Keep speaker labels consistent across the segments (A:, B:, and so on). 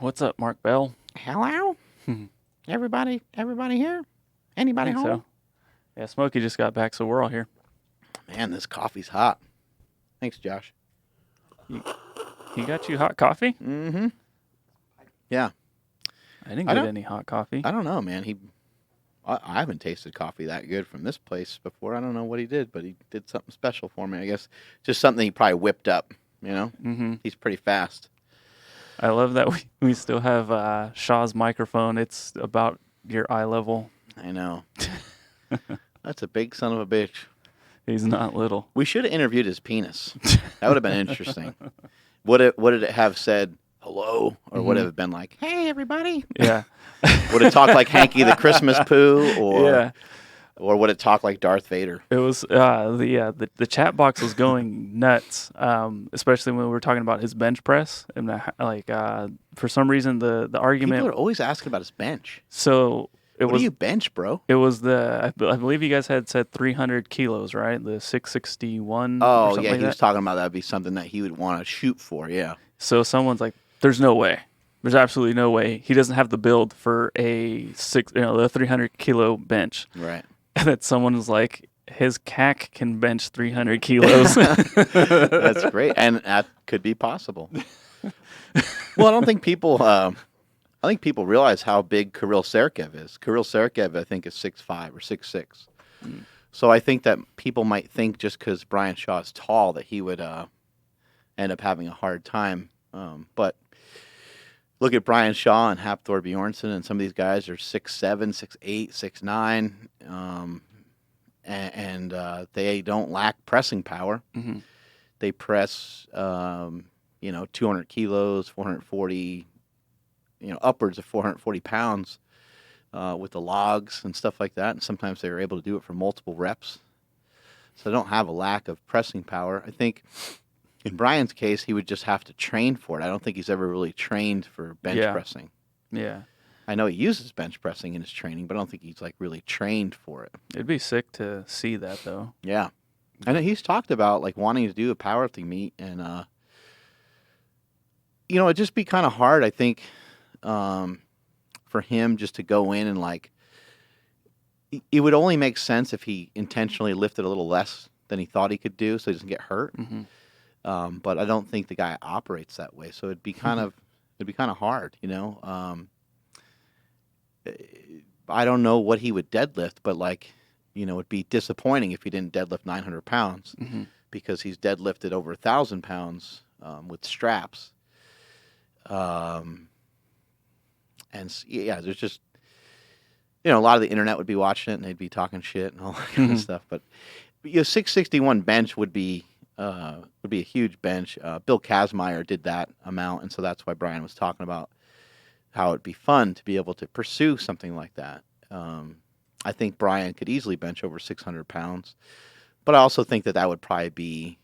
A: What's up, Mark Bell?
B: Hello? Everybody here? Anybody
A: I think
B: home?
A: so. Yeah, Smokey just got back, so we're all here.
B: Man, this coffee's hot. Thanks, Josh.
A: He got you hot coffee?
B: Mm-hmm. Yeah.
A: I didn't
B: I
A: get
B: don't-
A: any hot coffee.
B: I don't know, man. I haven't tasted coffee that good from this place before. I don't know what he did, but he did something special for me, I guess. Just something he probably whipped up, you know?
A: Mm-hmm.
B: He's pretty fast.
A: I love that we still have Shaw's microphone. It's about your eye level.
B: I know. That's a big son of a bitch.
A: He's not little.
B: We should have interviewed his penis. That would have been interesting. Would it have said hello, or would it have been like, "Hey, everybody"?
A: Yeah.
B: Would it talk like Hanky the Christmas Pooh,
A: Yeah.
B: or would it talk like Darth Vader?
A: It was the chat box was going nuts, especially when we were talking about his bench press and for some reason the argument.
B: People are always asking about his bench.
A: So it
B: What
A: was
B: do you bench, bro?
A: It was I believe you guys had said 300 kilos, right? The 661. or
B: Oh,
A: something
B: yeah,
A: like
B: he was
A: that.
B: talking about that'd be something that he would want to shoot for, yeah.
A: So someone's like, "There's no way. There's absolutely no way. He doesn't have the build for a the 300 kilo bench."
B: Right.
A: And then someone was like, "His CAC can bench 300 kilos."
B: That's great, and that could be possible. Well, I don't think people. I think people realize how big Kirill Sergeyev is. Kirill Sergeyev, I think, is 6'5" or 6'6". So I think that people might think just because Brian Shaw is tall that he would end up having a hard time. But look at Brian Shaw and Hafthor Bjornsson, and some of these guys are 6'7", 6'8", 6'9", and they don't lack pressing power.
A: Mm-hmm.
B: They press, 200 kilos, 440, upwards of 440 pounds with the logs and stuff like that. And sometimes they were able to do it for multiple reps. So they don't have a lack of pressing power. I think in Brian's case, he would just have to train for it. I don't think he's ever really trained for bench pressing.
A: Yeah.
B: I know he uses bench pressing in his training, but I don't think he's like really trained for it.
A: It'd be sick to see that though.
B: Yeah. And he's talked about like wanting to do a powerlifting meet, and it'd just be kind of hard, I think, for him just to go in and like, it would only make sense if he intentionally lifted a little less than he thought he could do, so he doesn't get hurt.
A: Mm-hmm.
B: But I don't think the guy operates that way, so it'd be kind of hard, I don't know what he would deadlift, but it'd be disappointing if he didn't deadlift 900 pounds
A: Mm-hmm.
B: because he's deadlifted over 1,000 pounds with straps. There's just, a lot of the internet would be watching it and they'd be talking shit and all that kind of stuff. But 661 bench would be a huge bench. Bill Kazmaier did that amount, and so that's why Brian was talking about how it'd be fun to be able to pursue something like that. I think Brian could easily bench over 600 pounds, but I also think that would probably be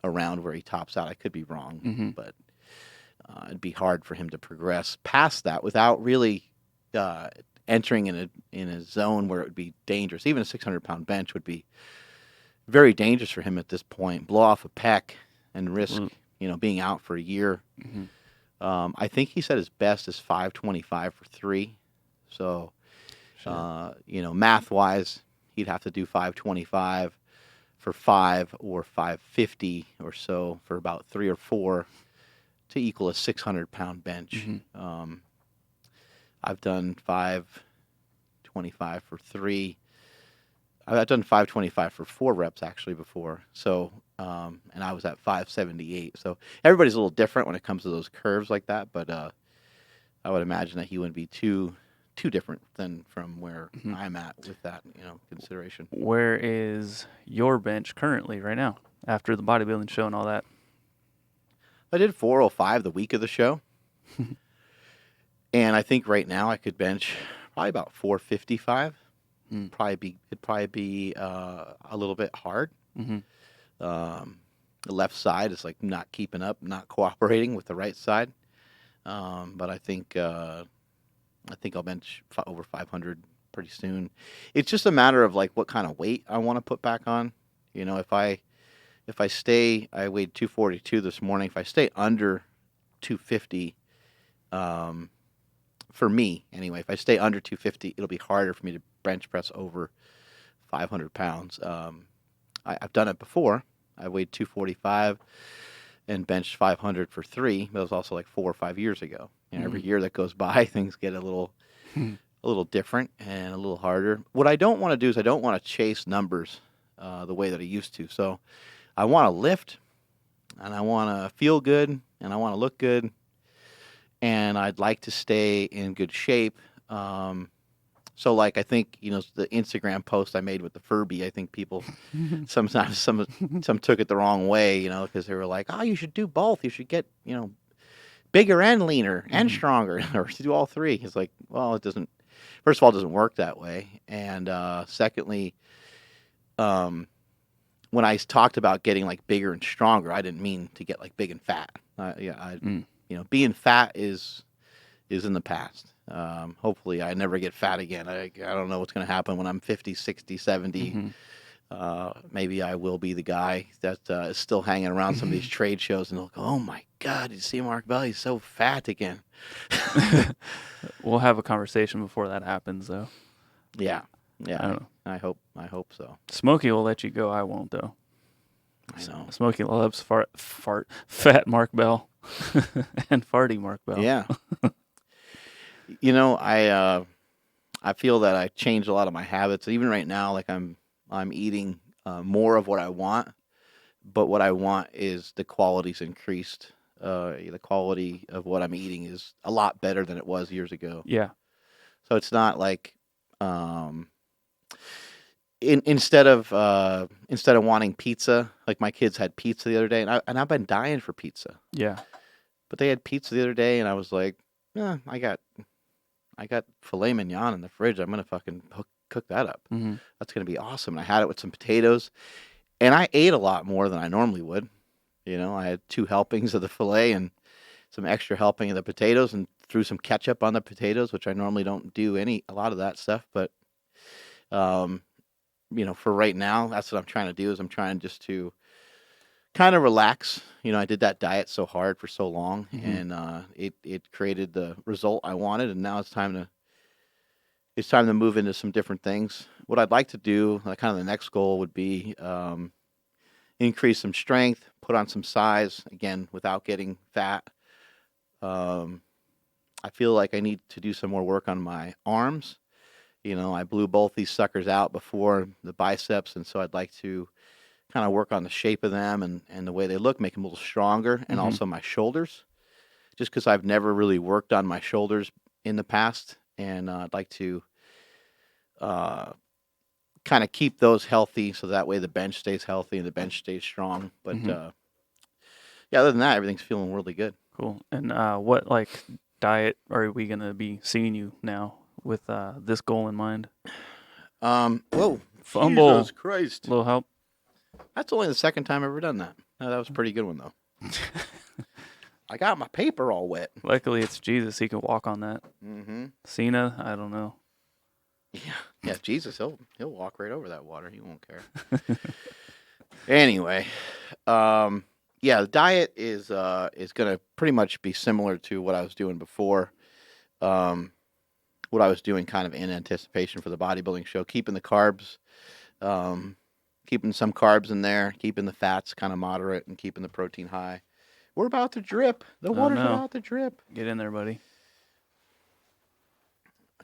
B: around where he tops out. I could be wrong, but it'd be hard for him to progress past that without really entering in a zone where it would be dangerous. Even a 600-pound bench would be very dangerous for him at this point. Blow off a pec and risk, being out for a year.
A: Mm-hmm.
B: I think he said his best is 525 for 3. So,
A: Sure.
B: Math-wise, he'd have to do 525 for 5 or 550 or so for about 3 or 4 to equal a 600-pound bench.
A: Mm-hmm.
B: I've done 525 for 3. I've done 525 for 4 reps actually before. So, and I was at 578. So everybody's a little different when it comes to those curves like that. But I would imagine that he wouldn't be too different than from where I'm at with that, consideration.
A: Where is your bench currently right now after the bodybuilding show and all that?
B: I did 405 the week of the show. And I think right now I could bench probably about 455. It'd probably be a little bit hard.
A: Mm-hmm.
B: The left side is like not keeping up, not cooperating with the right side. But I think I'll bench over 500 pretty soon. It's just a matter of like what kind of weight I want to put back on. If I stay, I weighed 242 this morning. If I stay under 250, For me, anyway, if I stay under 250, it'll be harder for me to bench press over 500 pounds. I've done it before. I weighed 245 and benched 500 for 3. That was also like 4 or 5 years ago. Every year that goes by, things get a little different and a little harder. What I don't want to do is I don't want to chase numbers the way that I used to. So I want to lift, and I want to feel good, and I want to look good, and I'd like to stay in good shape. So, like, I think, the Instagram post I made with the Furby, I think people sometimes some took it the wrong way, because they were like, oh, you should do both. You should get, bigger and leaner and stronger, or do all three. It's like, well, it doesn't, first of all, it doesn't work that way. And secondly, when I talked about getting like bigger and stronger, I didn't mean to get like big and fat. Being fat is in the past. Hopefully I never get fat again. I don't know what's going to happen when I'm 50, 60, 70. Maybe I will be the guy that is still hanging around some of these trade shows and they'll go, oh my God, did you see Mark Bell? He's so fat again.
A: We'll have a conversation before that happens, though.
B: Yeah. I hope so.
A: Smokey will let you go. I won't, though.
B: I know.
A: Smokey loves fat Mark Bell and farty Mark Bell.
B: Yeah. I feel that I changed a lot of my habits. Even right now, like I'm eating more of what I want, but what I want is the quality's increased. The quality of what I'm eating is a lot better than it was years ago.
A: Yeah.
B: So it's not like instead of wanting pizza, like my kids had pizza the other day, and I've been dying for pizza.
A: Yeah.
B: But they had pizza the other day, and I was like, yeah, I got filet mignon in the fridge. I'm gonna fucking cook that up.
A: Mm-hmm.
B: That's gonna be awesome. And I had it with some potatoes, and I ate a lot more than I normally would. I had 2 helpings of the filet and some extra helping of the potatoes, and threw some ketchup on the potatoes, which I normally don't do a lot of that stuff. But for right now, that's what I'm trying to do. Is I'm trying just to kind of relax. I did that diet so hard for so long, and it created the result I wanted, and now it's time to move into some different things. What I'd like to do, kind of the next goal would be increase some strength, put on some size, again, without getting fat. I feel like I need to do some more work on my arms. I blew both these suckers out before the biceps, and so I'd like to kind of work on the shape of them and the way they look, make them a little stronger, and also my shoulders, just because I've never really worked on my shoulders in the past, and I'd like to kind of keep those healthy, so that way the bench stays healthy and the bench stays strong. But other than that, everything's feeling really good.
A: Cool. And what diet are we gonna be seeing you now with this goal in mind?
B: Whoa,
A: Fumble.
B: Jesus Christ!
A: A little help.
B: That's only the second time I've ever done that. No, that was a pretty good one, though. I got my paper all wet.
A: Luckily, it's Jesus. He can walk on that.
B: Mm-hmm.
A: Cena, I don't know.
B: Yeah, Jesus, he'll walk right over that water. He won't care. Anyway, the diet is going to pretty much be similar to what I was doing before. What I was doing kind of in anticipation for the bodybuilding show, keeping the carbs, keeping some carbs in there, keeping the fats kind of moderate, and keeping the protein high. We're about to drip. The water's about to drip.
A: Get in there, buddy.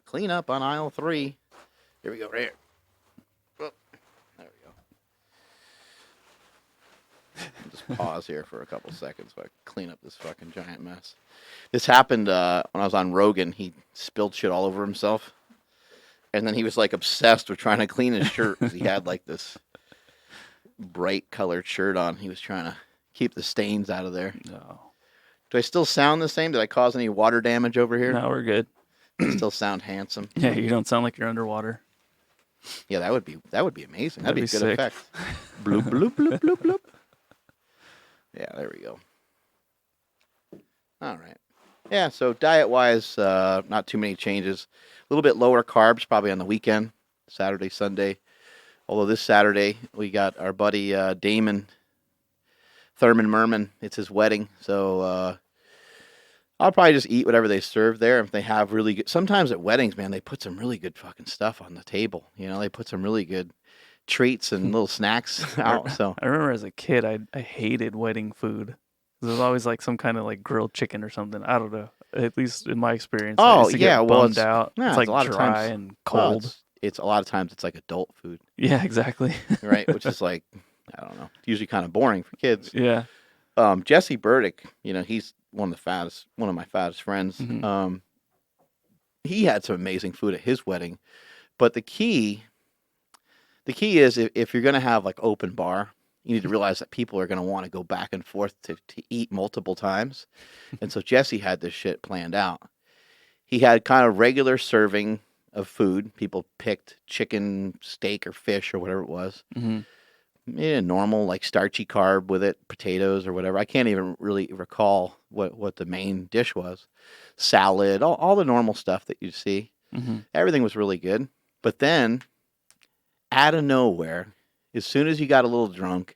B: Clean up on aisle 3. Here we go, right here. Oh, there we go. Just pause here for a couple seconds so I clean up this fucking giant mess. This happened when I was on Rogan. He spilled shit all over himself. And then he was like obsessed with trying to clean his shirt because he had like this bright colored shirt on. He was trying to keep the stains out of there.
A: No.
B: Do I still sound the same? Did I cause any water damage over here?
A: No, we're good.
B: I still sound handsome.
A: Yeah, you don't sound like you're underwater.
B: Yeah, that would be amazing. That'd be a good
A: sick.
B: effect. Bloop bloop bloop bloop bloop. Yeah, there we go. All right. Yeah, so diet-wise, not too many changes. A little bit lower carbs probably on the weekend, Saturday, Sunday. Although this Saturday we got our buddy Damon Thurman Merman. It's his wedding, so I'll probably just eat whatever they serve there. If they have really good, sometimes at weddings, man, they put some really good fucking stuff on the table. They put some really good treats and little snacks out. So
A: I remember as a kid, I hated wedding food. There was always like some kind of like grilled chicken or something. I don't know. At least in my experience, I
B: oh
A: used to
B: yeah,
A: get
B: well
A: bummed out.
B: yeah,
A: It's
B: it's a
A: like
B: lot of
A: dry
B: times.
A: and
B: Well,
A: cold.
B: it's a lot of times it's like adult food,
A: Yeah, exactly.
B: right? Which is like, I don't know, usually kind of boring for kids.
A: Yeah.
B: Jesse Burdick, he's one of my fattest friends.
A: Mm-hmm.
B: He had some amazing food at his wedding, but the key is if you're going to have like open bar, you need to realize that people are going to want to go back and forth to eat multiple times. And so Jesse had this shit planned out. He had kind of regular serving of food. People picked chicken, steak, or fish or whatever it was.
A: Mm-hmm.
B: Yeah, normal, like starchy carb with it, potatoes or whatever. I can't even really recall what the main dish was. Salad, all the normal stuff that you see.
A: Mm-hmm.
B: Everything was really good. But then, out of nowhere, as soon as you got a little drunk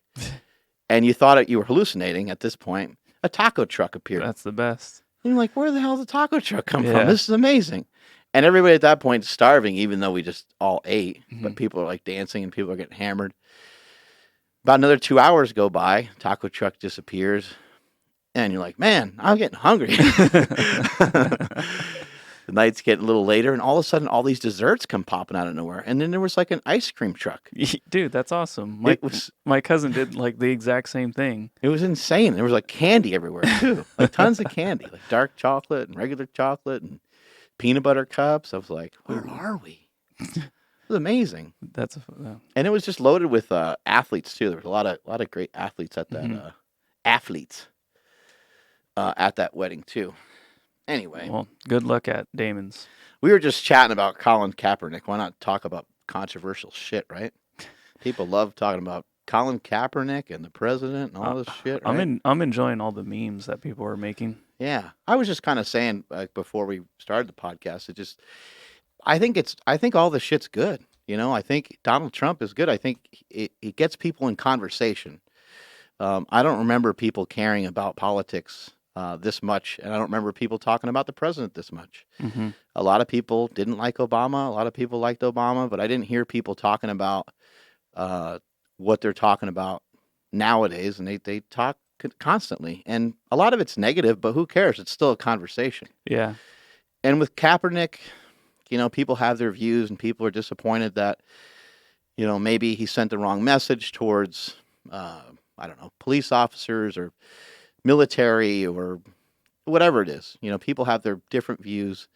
B: and you thought you were hallucinating at this point, a taco truck appeared.
A: That's the best.
B: And you're like, where the hell did the taco truck come
A: Yeah.
B: from? This is amazing. And everybody at that point is starving, even though we just all ate.
A: Mm-hmm.
B: But people are like dancing and people are getting hammered. About another 2 hours go by, taco truck disappears, and you're like, man, I'm getting hungry. The night's getting a little later, and all of a sudden, all these desserts come popping out of nowhere. And then there was like an ice cream truck.
A: Dude, that's awesome. My cousin did like the exact same thing.
B: It was insane. There was like candy everywhere too, like tons of candy, like dark chocolate and regular chocolate and peanut butter cups. I was like, where are we? It was amazing.
A: That's
B: And it was just loaded with athletes too. There was a lot of great athletes at that at that wedding too. Anyway,
A: well, good luck at Damon's.
B: we were just chatting about Colin Kaepernick. Why not talk about controversial shit, right? People love talking about Colin Kaepernick and the president and all this shit. Right?
A: I'm enjoying all the memes that people are making.
B: Yeah, I was just kind of saying before we started the podcast. I think all the shit's good. I think Donald Trump is good. I think it gets people in conversation. I don't remember people caring about politics this much, and I don't remember people talking about the president this much.
A: Mm-hmm.
B: A lot of people didn't like Obama. A lot of people liked Obama, but I didn't hear people talking about what they're talking about nowadays, and they talk constantly. And a lot of it's negative, but who cares? It's still a conversation.
A: Yeah.
B: And with Kaepernick, people have their views, and people are disappointed that, maybe he sent the wrong message towards, I don't know, police officers or military or whatever it is. People have their different views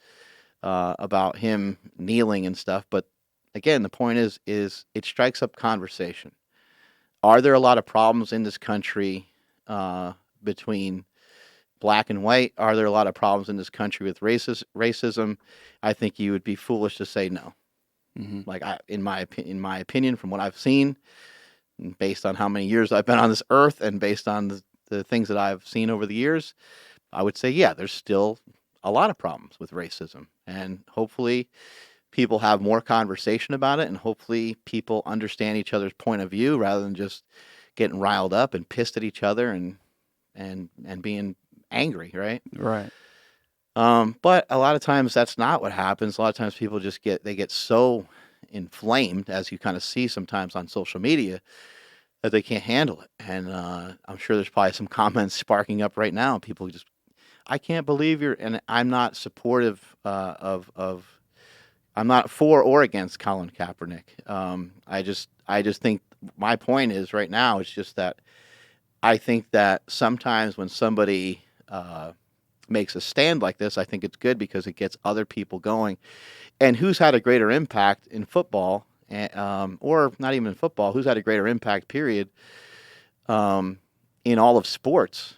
B: about him kneeling and stuff. But again, the point is it strikes up conversation. Are there a lot of problems in this country between black and white? Are there a lot of problems in this country with racism? I think you would be foolish to say no.
A: Mm-hmm.
B: Like in my opinion, from what I've seen, based on how many years I've been on this earth, and based on the things that I've seen over the years, I would say, yeah, there's still a lot of problems with racism, and hopefully people have more conversation about it, and hopefully people understand each other's point of view rather than just getting riled up and pissed at each other and being angry, right?
A: Right.
B: But a lot of times that's not what happens. A lot of times people just get so inflamed, as you kind of see sometimes on social media, that they can't handle it. And I'm sure there's probably some comments sparking up right now. People just, I can't believe and I'm not supportive I'm not for or against Colin Kaepernick. I just think my point is right now, it's just that I think that sometimes when somebody makes a stand like this, I think it's good because it gets other people going. And who's had a greater impact in football, or not even in football, who's had a greater impact, period, in all of sports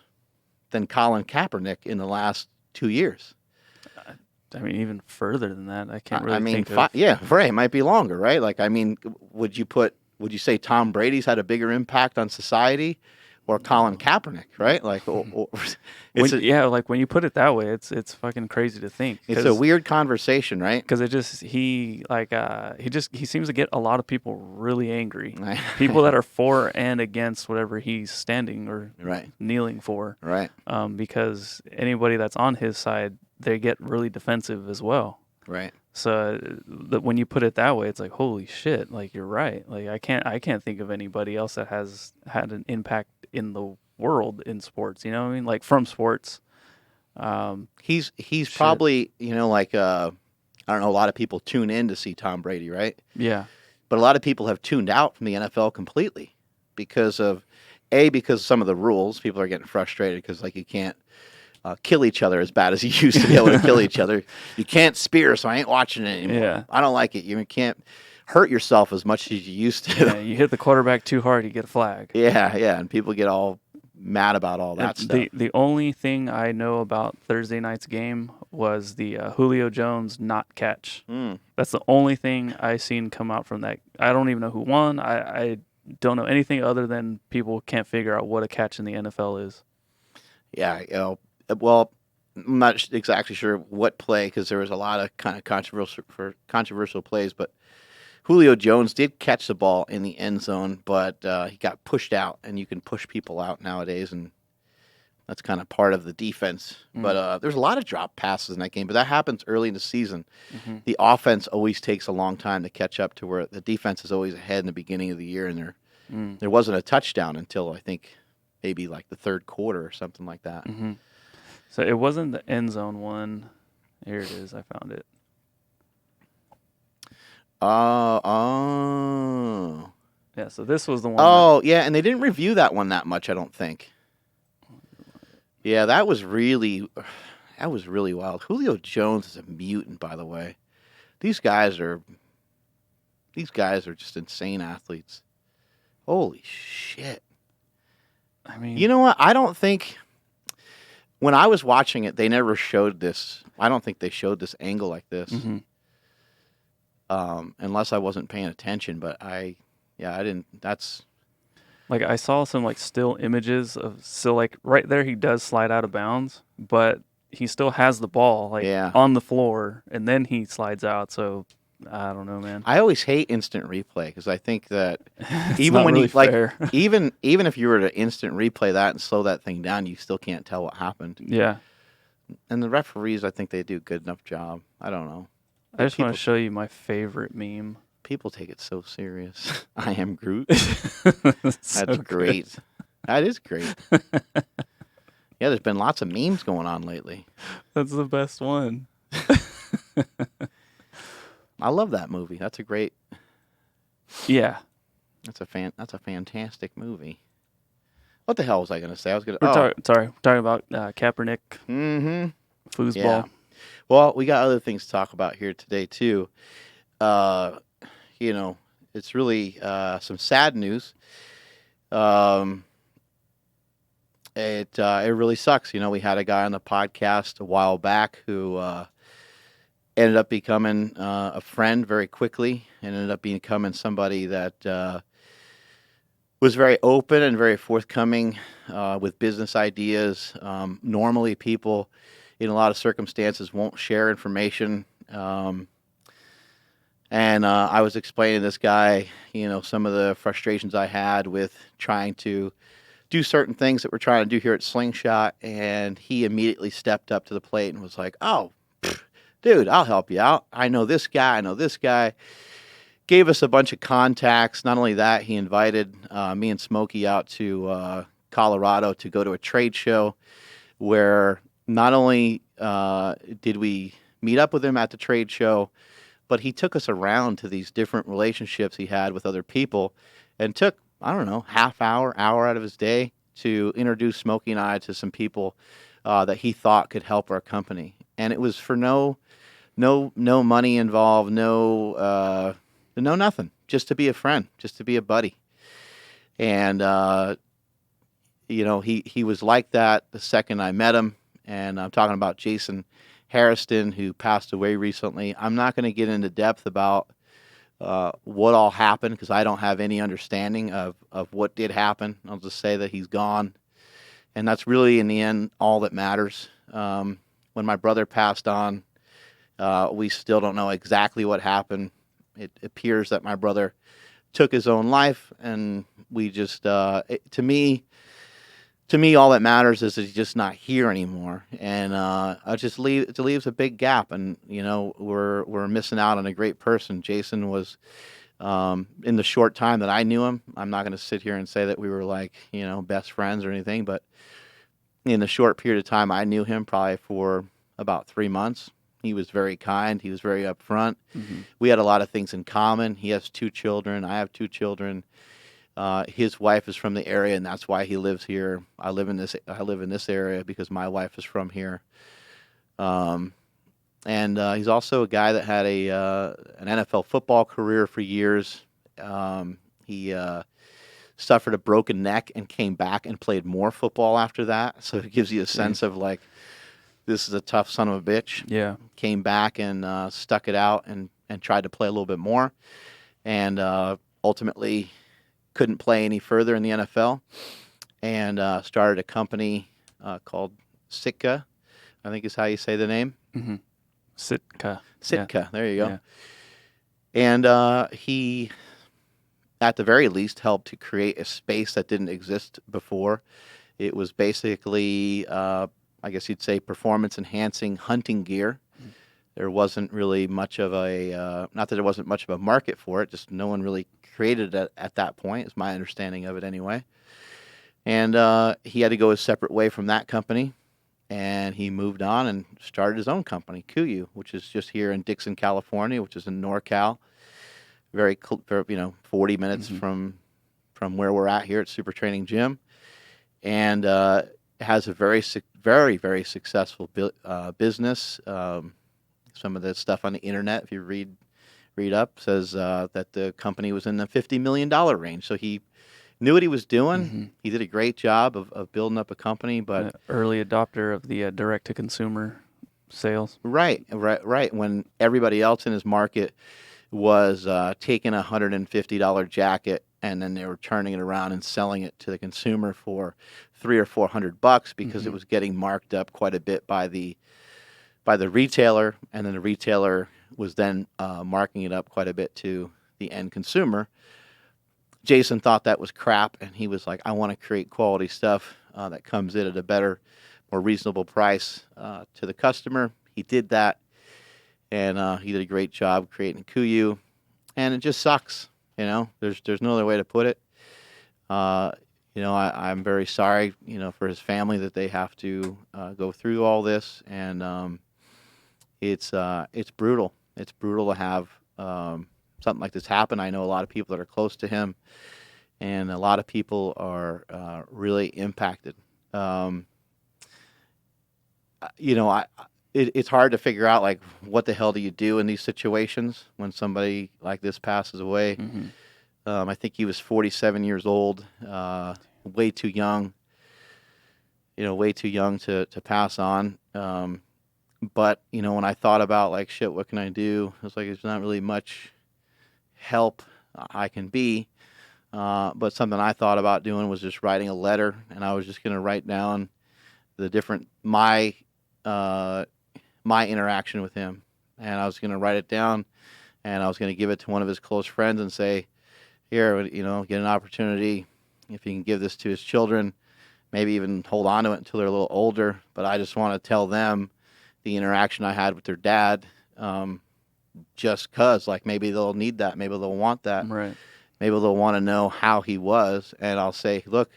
B: than Colin Kaepernick in the last 2 years?
A: I mean, even further than that, I can't really think
B: of... Yeah, right. It might be longer, right? Like, I mean, would you say Tom Brady's had a bigger impact on society, Colin Kaepernick, right? Like, it's
A: when you put it that way, it's fucking crazy to think.
B: It's a weird conversation, right?
A: Because he seems to get a lot of people really angry. People that are for and against whatever he's standing or kneeling for.
B: Right.
A: Because anybody that's on his side, they get really defensive as well.
B: Right.
A: So when you put it that way, it's like, holy shit! Like, you're right. Like, I can't think of anybody else that has had an impact in the world in sports. You know what I mean? Like, from sports.
B: He's probably, like, I don't know, a lot of people tune in to see Tom Brady, right?
A: Yeah.
B: But a lot of people have tuned out from the NFL completely because of some of the rules. People are getting frustrated because, like, you can't kill each other as bad as you used to be able to kill each other. You can't spear, so I ain't watching it anymore.
A: Yeah.
B: I don't like it. You can't hurt yourself as much as you used to.
A: Yeah, you hit the quarterback too hard, you get a flag.
B: Yeah, and people get all mad about all that stuff.
A: The only thing I know about Thursday night's game was the Julio Jones not catch. That's the only thing I seen come out from that. I don't even know who won. I don't know anything other than people can't figure out what a catch in the NFL is.
B: Yeah, well, I'm not exactly sure what play because there was a lot of kind of controversial plays, but Julio Jones did catch the ball in the end zone, but he got pushed out, and you can push people out nowadays, and that's kind of part of the defense. But there's a lot of drop passes in that game, but that happens early in the season. The offense always takes a long time to catch up to where the defense is always ahead in the beginning of the year, and there wasn't a touchdown until I think maybe like the third quarter or something like that.
A: So it wasn't the end zone one. Here it is. I found it.
B: Oh.
A: Yeah, so this was the one.
B: Oh, yeah, and they didn't review that one that much, I don't think. Yeah, that was really wild. Julio Jones is a mutant, by the way. These guys are just insane athletes. Holy shit.
A: I mean,
B: you know what? I don't think when I was watching it, they never showed this. I don't think they showed this angle like this. Unless I wasn't paying attention, but I didn't. That's
A: like I saw some like still images of like right there he does slide out of bounds, but he still has the ball on the floor, and then he slides out. So I don't know, man.
B: I always hate instant replay because I think that
A: even when really fair.
B: even if you were to instant replay that and slow that thing down, you still can't tell what happened.
A: Yeah.
B: And the referees, I think they do a good enough job. I don't know.
A: I just want to show you my favorite meme.
B: People take it so serious. I am Groot. That's great. Good. That is great. Yeah, there's been lots of memes going on lately.
A: That's the best one.
B: I love that movie. That's a great.
A: Yeah.
B: That's a fantastic movie. What the hell was I going to say?
A: We're talking about Kaepernick. Foosball.
B: Yeah. Well, we got other things to talk about here today too. It's really some sad news. It really sucks. We had a guy on the podcast a while back who ended up becoming a friend very quickly, and ended up becoming somebody that was very open and very forthcoming with business ideas. Normally, people in a lot of circumstances won't share information. And I was explaining to this guy, some of the frustrations I had with trying to do certain things that we're trying to do here at Slingshot, and he immediately stepped up to the plate and was like, "Oh, dude, I'll help you out. I know this guy. Gave us a bunch of contacts. Not only that, he invited me and Smokey out to Colorado to go to a trade show where not only did we meet up with him at the trade show, but he took us around to these different relationships he had with other people and took, I don't know, hour out of his day to introduce Smokey and I to some people that he thought could help our company. And it was for no money involved, no nothing, just to be a friend, just to be a buddy. And, he was like that the second I met him. And I'm talking about Jason Harriston, who passed away recently. I'm not going to get into depth about what all happened, because I don't have any understanding of what did happen. I'll just say that he's gone, and that's really in the end all that matters. When my brother passed on, we still don't know exactly what happened. It appears that my brother took his own life, and we just to me, all that matters is that he's just not here anymore, and it leaves a big gap, and we're missing out on a great person. Jason was, in the short time that I knew him, I'm not going to sit here and say that we were like best friends or anything, but in the short period of time I knew him, probably for about 3 months, he was very kind. He was very upfront.
A: Mm-hmm.
B: We had a lot of things in common. He has 2 children. I have 2 children. His wife is from the area, and that's why he lives here. I live in this area because my wife is from here. And he's also a guy that had an NFL football career for years. He suffered a broken neck and came back and played more football after that. So it gives you a sense of like, this is a tough son of a bitch.
A: Yeah.
B: Came back and stuck it out and tried to play a little bit more, and ultimately couldn't play any further in the NFL, and started a company called Sitka, I think is how you say the name.
A: Mm-hmm. Sitka.
B: Sitka,
A: Yeah.
B: There you go.
A: Yeah.
B: And he, at the very least, helped to create a space that didn't exist before. It was basically, I guess you'd say, performance-enhancing hunting gear.
A: Mm-hmm.
B: There wasn't really much of not that there wasn't much of a market for it, just no one really created it at that point, is my understanding of it anyway. And he had to go a separate way from that company, and he moved on and started his own company, Kuyu, which is just here in Dixon, California, which is in NorCal, very 40 minutes
A: Mm-hmm.
B: from where we're at here at Super Training Gym, and has a very, very successful business. Some of the stuff on the internet, if you read up, says that the company was in the $50 million range. So he knew what he was doing.
A: Mm-hmm.
B: He did a great job of building up a company, but
A: An early adopter of the direct-to-consumer sales.
B: right. When everybody else in his market was taking a $150 jacket, and then they were turning it around and selling it to the consumer for $300 or $400 because it was getting marked up quite a bit by the retailer, and then the retailer was then marking it up quite a bit to the end consumer. Jason thought that was crap, and he was like, I want to create quality stuff that comes in at a better, more reasonable price to the customer. He did that, and he did a great job creating Kuyu, and it just sucks. There's no other way to put it. I'm very sorry, for his family that they have to go through all this, and it's brutal. It's brutal to have something like this happen. I know a lot of people that are close to him, and a lot of people are really impacted. It's hard to figure out, like, what the hell do you do in these situations when somebody like this passes away.
A: Mm-hmm.
B: I think he was 47 years old, way too young. Way too young to pass on. But when I thought about, like, shit, what can I do? It's like there's not really much help I can be. But something I thought about doing was just writing a letter, and I was just going to write down the different my interaction with him, and I was going to write it down, and I was going to give it to one of his close friends and say, here, get an opportunity if you can give this to his children, maybe even hold on to it until they're a little older. But I just want to tell them the interaction I had with their dad, just because, like, maybe they'll need that, maybe they'll want that,
A: Right.
B: maybe they'll want to know how he was. And I'll say, look,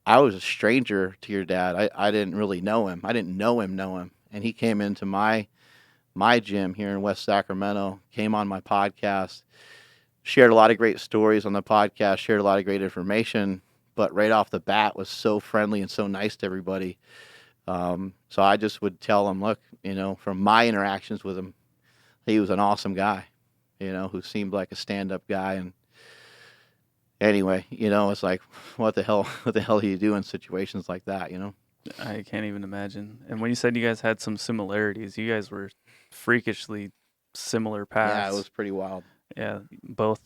B: I was a stranger to your dad. I didn't really know him. I didn't know him. And he came into my gym here in West Sacramento, came on my podcast, shared a lot of great stories on the podcast, shared a lot of great information, but right off the bat was so friendly and so nice to everybody. So I just would tell him, look, from my interactions with him, he was an awesome guy, who seemed like a stand-up guy. And anyway, it's like, what the hell do you do in situations like that,
A: I can't even imagine. And when you said you guys had some similarities, you guys were freakishly similar paths.
B: Yeah, it was pretty wild.
A: Yeah, both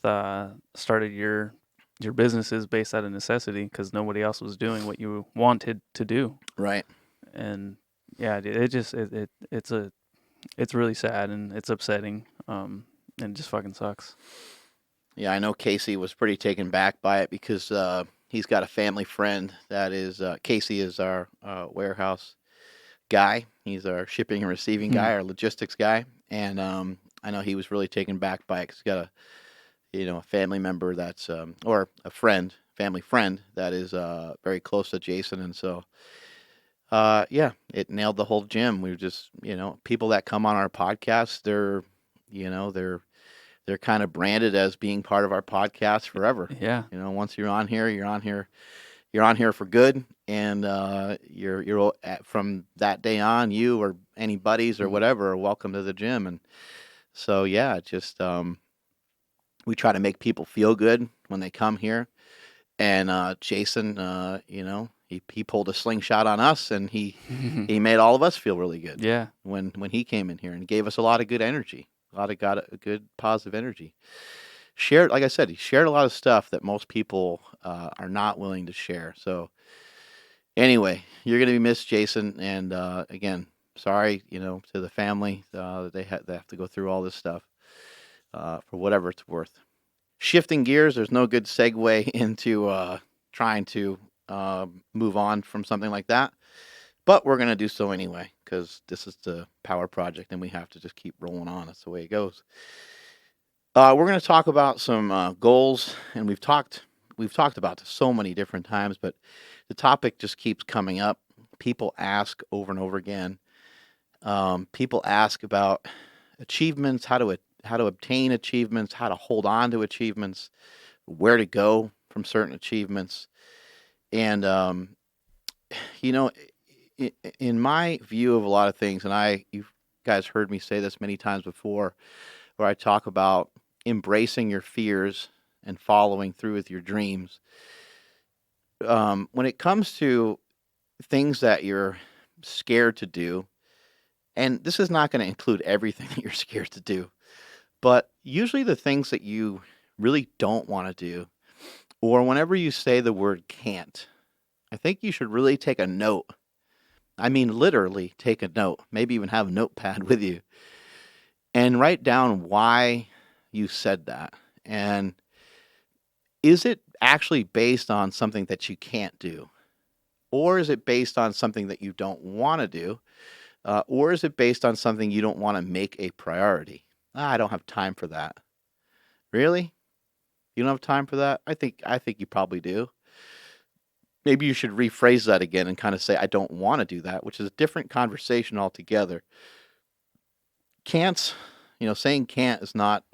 A: started your businesses based out of necessity because nobody else was doing what you wanted to do.
B: Right.
A: And yeah, it's really sad and it's upsetting. And it just fucking sucks.
B: Yeah, I know Casey was pretty taken back by it because he's got a family friend that is Casey is our warehouse guy. He's our shipping and receiving guy, our logistics guy, and I know he was really taken back by it because he's got a family member that's or a friend, family friend that is very close to Jason, and so yeah, it nailed the whole gym. We were just people that come on our podcast, they're kind of branded as being part of our podcast forever.
A: Yeah.
B: Once you're on here, you're on here for good, and you're from that day on, you or any buddies or whatever are welcome to the gym. And so yeah, just we try to make people feel good when they come here. And Jason, he pulled a slingshot on us, and he made all of us feel really good.
A: Yeah.
B: When he came in here and gave us a lot of good energy, got a good positive energy. Shared, like I said, he shared a lot of stuff that most people are not willing to share. So anyway, you're gonna be missed, Jason. And again, sorry, to the family that they have to go through all this stuff for whatever it's worth. Shifting gears, there's no good segue into trying to move on from something like that, but we're gonna do so anyway because this is the power project, and we have to just keep rolling on. That's the way it goes. We're going to talk about some goals, and we've talked about this so many different times, but the topic just keeps coming up. People ask over and over again. People ask about achievements, how to obtain achievements, how to hold on to achievements, where to go from certain achievements, and in my view of a lot of things, and you guys heard me say this many times before, where I talk about embracing your fears and following through with your dreams. When it comes to things that you're scared to do, and this is not going to include everything that you're scared to do, but usually the things that you really don't want to do, or whenever you say the word can't, I think you should really take a note. I mean, literally take a note, maybe even have a notepad with you, and write down why you said that. And is it actually based on something that you can't do? Or is it based on something that you don't want to do? Or is it based on something you don't want to make a priority? I don't have time for that. Really? You don't have time for that? I think you probably do. Maybe you should rephrase that again and kind of say, I don't want to do that, which is a different conversation altogether. Can'ts, saying can't is not,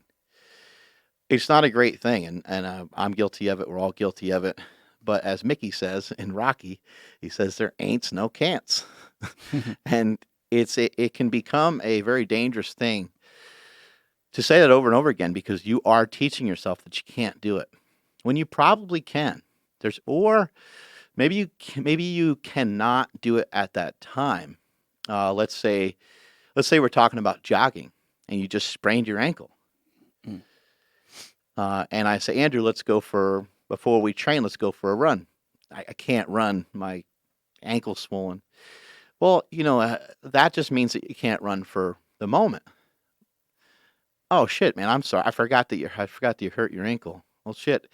B: it's not a great thing. And I'm guilty of it. We're all guilty of it. But as Mickey says in Rocky, he says there ain't no can'ts. And it can become a very dangerous thing to say that over and over again because you are teaching yourself that you can't do it when you probably can. Or maybe you cannot do it at that time. Let's say we're talking about jogging and you just sprained your ankle. And I say, Andrew, before we train, let's go for a run. I can't run. My ankle's swollen. Well, that just means that you can't run for the moment. Oh shit, man! I'm sorry. I forgot that you hurt your ankle. Well, shit.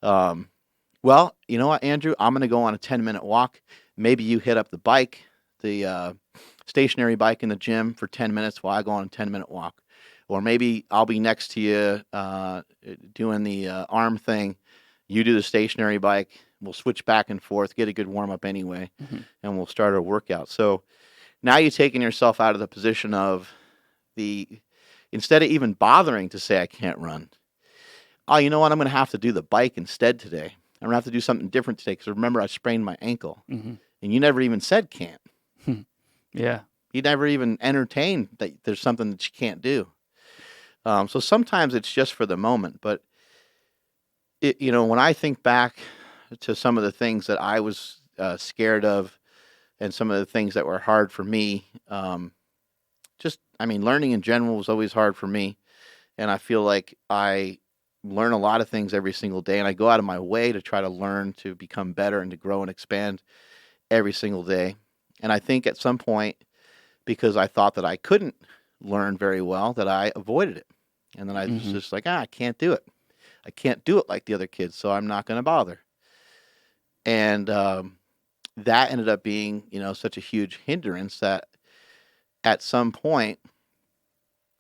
B: Well, you know what, Andrew? I'm gonna go on a 10-minute walk. Maybe you hit up the stationary bike in the gym for 10 minutes while I go on a 10-minute walk. Or maybe I'll be next to you doing the arm thing. You do the stationary bike. We'll switch back and forth, get a good warm-up anyway, and we'll start our workout. So now you're taking yourself out of the position of instead of even bothering to say I can't run. Oh, you know what? I'm going to have to do the bike instead today. I'm going to have to do something different today because remember I sprained my ankle. And you never even said can't.
A: Yeah.
B: You never even entertained that there's something that you can't do. So sometimes it's just for the moment. But, when I think back to some of the things that I was scared of and some of the things that were hard for me, learning in general was always hard for me. and I feel like I learn a lot of things every single day, and I go out of my way to try to learn, to become better, and to grow and expand every single day. And I think at some point, because I thought that I couldn't learn very well, that I avoided it. And then I was just like, I can't do it. I can't do it like the other kids, so I'm not going to bother. And that ended up being, such a huge hindrance that at some point,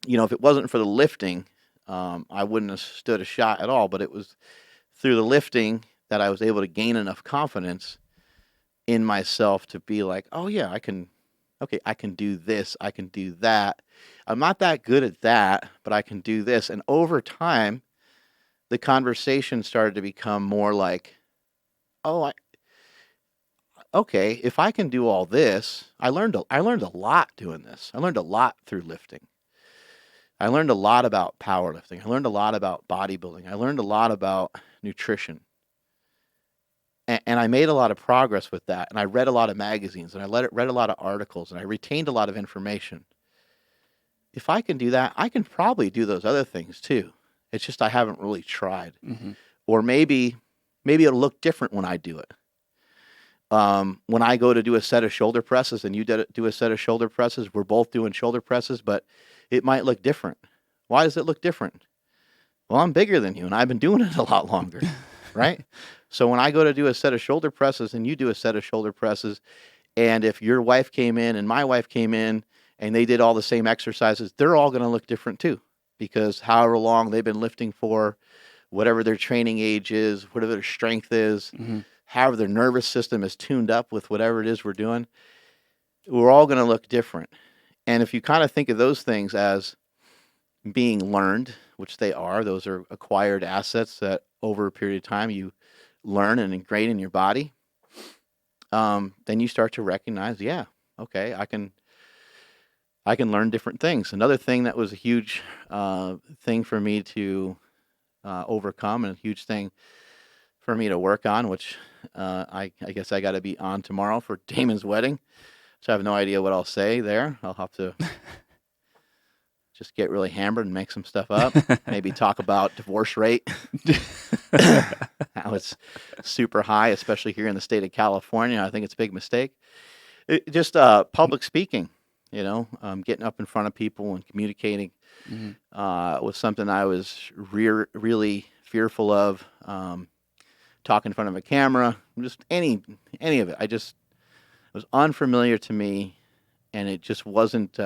B: if it wasn't for the lifting, I wouldn't have stood a shot at all. But it was through the lifting that I was able to gain enough confidence in myself to be like, oh yeah, I can do this, I can do that. I'm not that good at that, but I can do this. And over time, the conversation started to become more like, oh, okay, if I can do all this, I learned a lot doing this. I learned a lot through lifting. I learned a lot about powerlifting. I learned a lot about bodybuilding. I learned a lot about nutrition. And I made a lot of progress with that. And I read a lot of magazines, and I read a lot of articles, and I retained a lot of information. If I can do that, I can probably do those other things too. It's just I haven't really tried. Or maybe it'll look different when I do it. When I go to do a set of shoulder presses and you do a set of shoulder presses, we're both doing shoulder presses, but it might look different. Why does it look different? Well, I'm bigger than you, and I've been doing it a lot longer, right? So when I go to do a set of shoulder presses and you do a set of shoulder presses, and if your wife came in and my wife came in and they did all the same exercises, they're all going to look different too, because however long they've been lifting for, whatever their training age is, whatever their strength is, however their nervous system is tuned up with whatever it is we're doing, we're all going to look different. And if you kind of think of those things as being learned, which they are, those are acquired assets that over a period of time you learn and ingrain in your body, then you start to recognize, yeah, okay, I can learn different things. Another thing that was a huge thing for me to overcome, and a huge thing for me to work on, which I guess I got to be on tomorrow for Damon's wedding, so I have no idea what I'll say there. I'll have to just get really hammered and make some stuff up. Maybe talk about divorce rate. How it's super high, especially here in the state of California. I think it's a big mistake. Just public speaking, getting up in front of people and communicating was something I was really fearful of. Talking in front of a camera, just any of it. It was unfamiliar to me, and it just wasn't.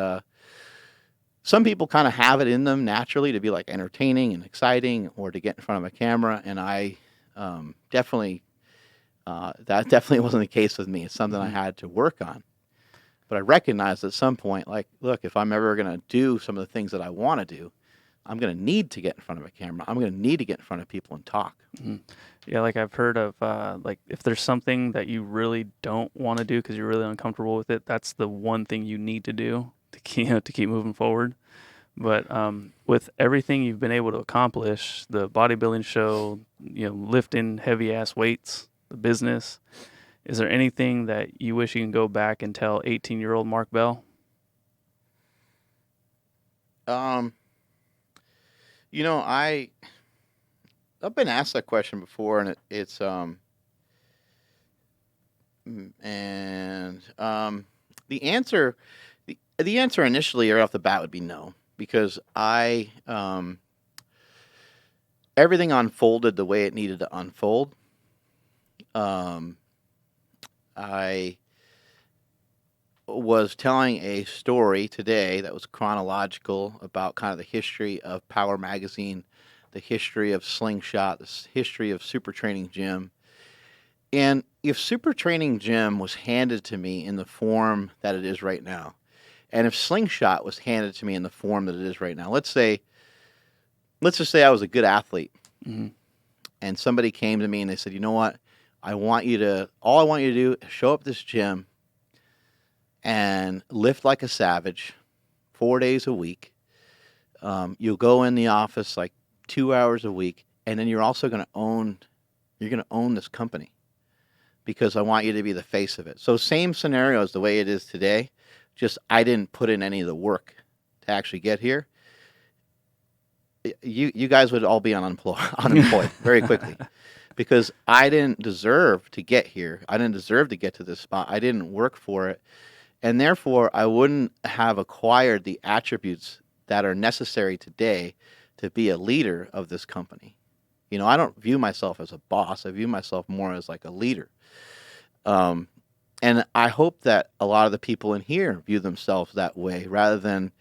B: Some people kind of have it in them naturally to be like entertaining and exciting, or to get in front of a camera, and I definitely that definitely wasn't the case with me. It's something I had to work on. But I recognized at some point, like, look, if I'm ever going to do some of the things that I want to do, I'm going to need to get in front of a camera. I'm going to need to get in front of people and talk.
A: Yeah, like I've heard of, like if there's something that you really don't want to do because you're really uncomfortable with it, that's the one thing you need to do to keep moving forward. But with everything you've been able to accomplish, the bodybuilding show, lifting heavy ass weights, the business, is there anything that you wish you can go back and tell 18-year-old Mark Bell?
B: I've been asked that question before, and the answer initially right off the bat would be no, because everything unfolded the way it needed to unfold. I was telling a story today that was chronological about kind of the history of Power Magazine, the history of Slingshot, the history of Super Training Gym. And if Super Training Gym was handed to me in the form that it is right now, and if Slingshot was handed to me in the form that it is right now, let's just say I was a good athlete, and somebody came to me and they said, you know what, all I want you to do is show up at this gym and lift like a savage 4 days a week. You'll go in the office like 2 hours a week, and then you're also going to own this company, because I want you to be the face of it. So same scenario as the way it is today, just I didn't put in any of the work to actually get here. you guys would all be unemployed very quickly, because I didn't deserve to get here. I didn't deserve to get to this spot. I didn't work for it, and therefore I wouldn't have acquired the attributes that are necessary today to be a leader of this company. I don't view myself as a boss. I view myself more as like a leader. And I hope that a lot of the people in here view themselves that way, rather than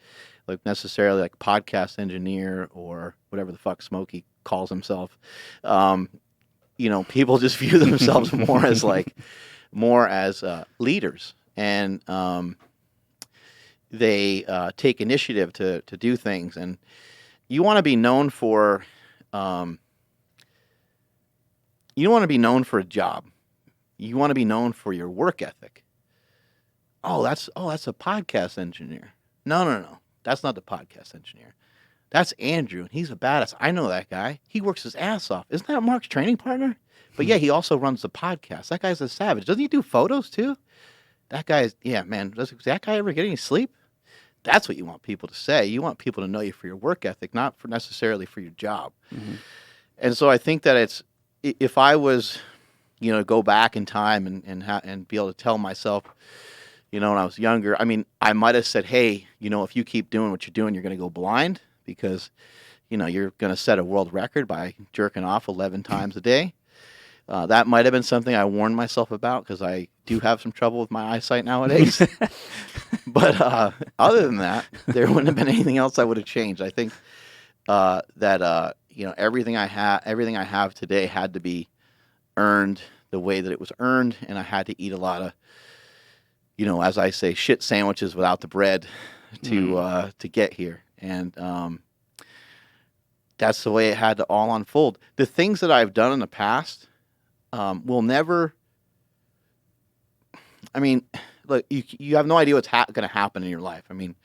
B: like necessarily like podcast engineer or whatever the fuck Smokey calls himself. People just view themselves more as leaders, and they take initiative to do things. And you want to be known for, you don't want to be known for a job. You want to be known for your work ethic. Oh, that's a podcast engineer. No. That's not the podcast engineer. That's Andrew, and he's a badass. I know that guy. He works his ass off. Isn't that Mark's training partner? But yeah, he also runs the podcast. That guy's a savage. Doesn't he do photos too? That guy's, yeah, man. Does that guy ever get any sleep? That's what you want people to say. You want people to know you for your work ethic, not for necessarily for your job. Mm-hmm. And so I think that if I was, go back in time and be able to tell myself, when I was younger, I mean, I might have said, hey, if you keep doing what you're doing, you're going to go blind, because, you're going to set a world record by jerking off 11 times a day. That might have been something I warned myself about, because I do have some trouble with my eyesight nowadays. But other than that, there wouldn't have been anything else I would have changed. I think that everything I have today had to be earned the way that it was earned, and I had to eat a lot of, as I say, shit sandwiches without the bread to get here. And that's the way it had to all unfold. The things that I've done in the past will never. I mean, look, you have no idea what's going to happen in your life. I mean,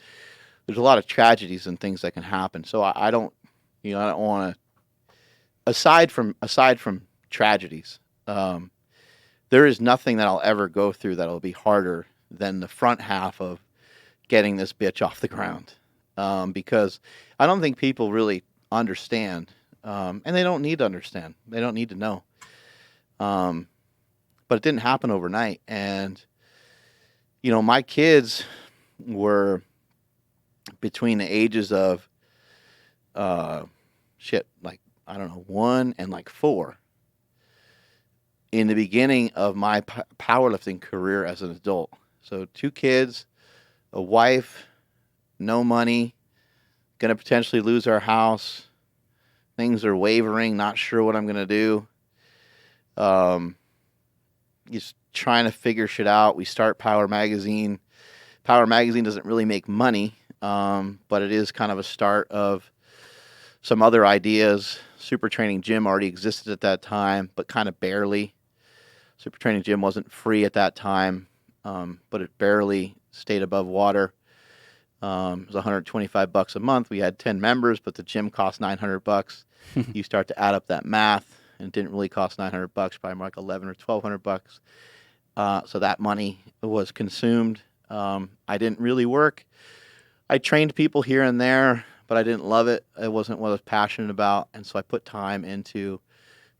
B: there's a lot of tragedies and things that can happen. So I don't want to. Aside from tragedies, there is nothing that I'll ever go through that'll be harder than the front half of getting this bitch off the ground, because I don't think people really understand, and they don't need to understand. They don't need to know. But it didn't happen overnight, and my kids were between the ages of like, I don't know, 1 and like 4 in the beginning of my powerlifting career as an adult. So 2 kids, a wife, no money, going to potentially lose our house. Things are wavering, not sure what I'm going to do. Just trying to figure shit out. We start Power Magazine. Power Magazine doesn't really make money, but it is kind of a start of some other ideas. Super Training Gym already existed at that time, but kind of barely. Super Training Gym wasn't free at that time, but it barely stayed above water. It was $125 a month. We had 10 members, but the gym cost $900. You start to add up that math, and it didn't really cost $900, probably more like $1,100 or $1,200. So that money was consumed. I didn't really work. I trained people here and there, but I didn't love it. It wasn't what I was passionate about, and so I put time into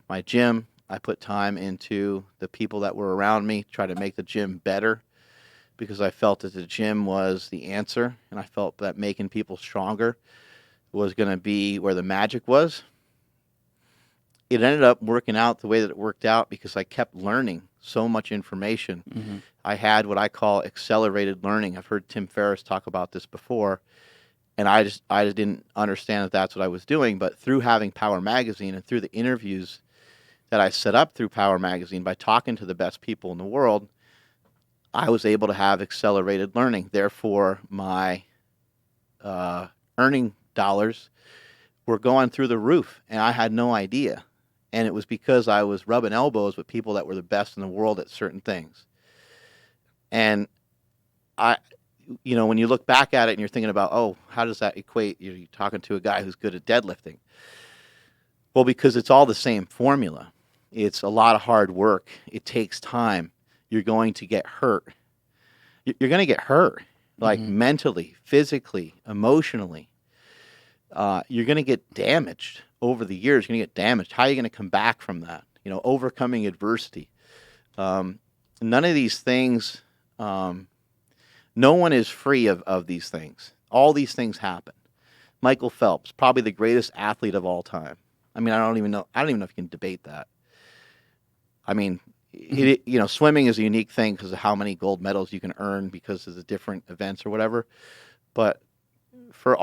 B: my gym. I put time into the people that were around me, try to make the gym better, because I felt that the gym was the answer, and I felt that making people stronger was going to be where the magic was. It ended up working out the way that it worked out because I kept learning so much information. Mm-hmm. I had what I call accelerated learning. I've heard Tim Ferriss talk about this before, and I just didn't understand that that's what I was doing. But through having Power Magazine and through the interviews that I set up through Power Magazine, by talking to the best people in the world, I was able to have accelerated learning. Therefore, my earning dollars were going through the roof, and I had no idea. And it was because I was rubbing elbows with people that were the best in the world at certain things. And when you look back at it and you're thinking about, oh, how does that equate? You're talking to a guy who's good at deadlifting. Well, because it's all the same formula. It's a lot of hard work. It takes time. You're going to get hurt. You're going to get hurt, like mentally, physically, emotionally. you're going to get damaged over the years. You're going to get damaged. How are you going to come back from that? Overcoming adversity. None of these things, no one is free of these things. All these things happen. Michael Phelps, probably the greatest athlete of all time. I mean, I don't even know if you can debate that. I mean, swimming is a unique thing because of how many gold medals you can earn because of the different events or whatever. But for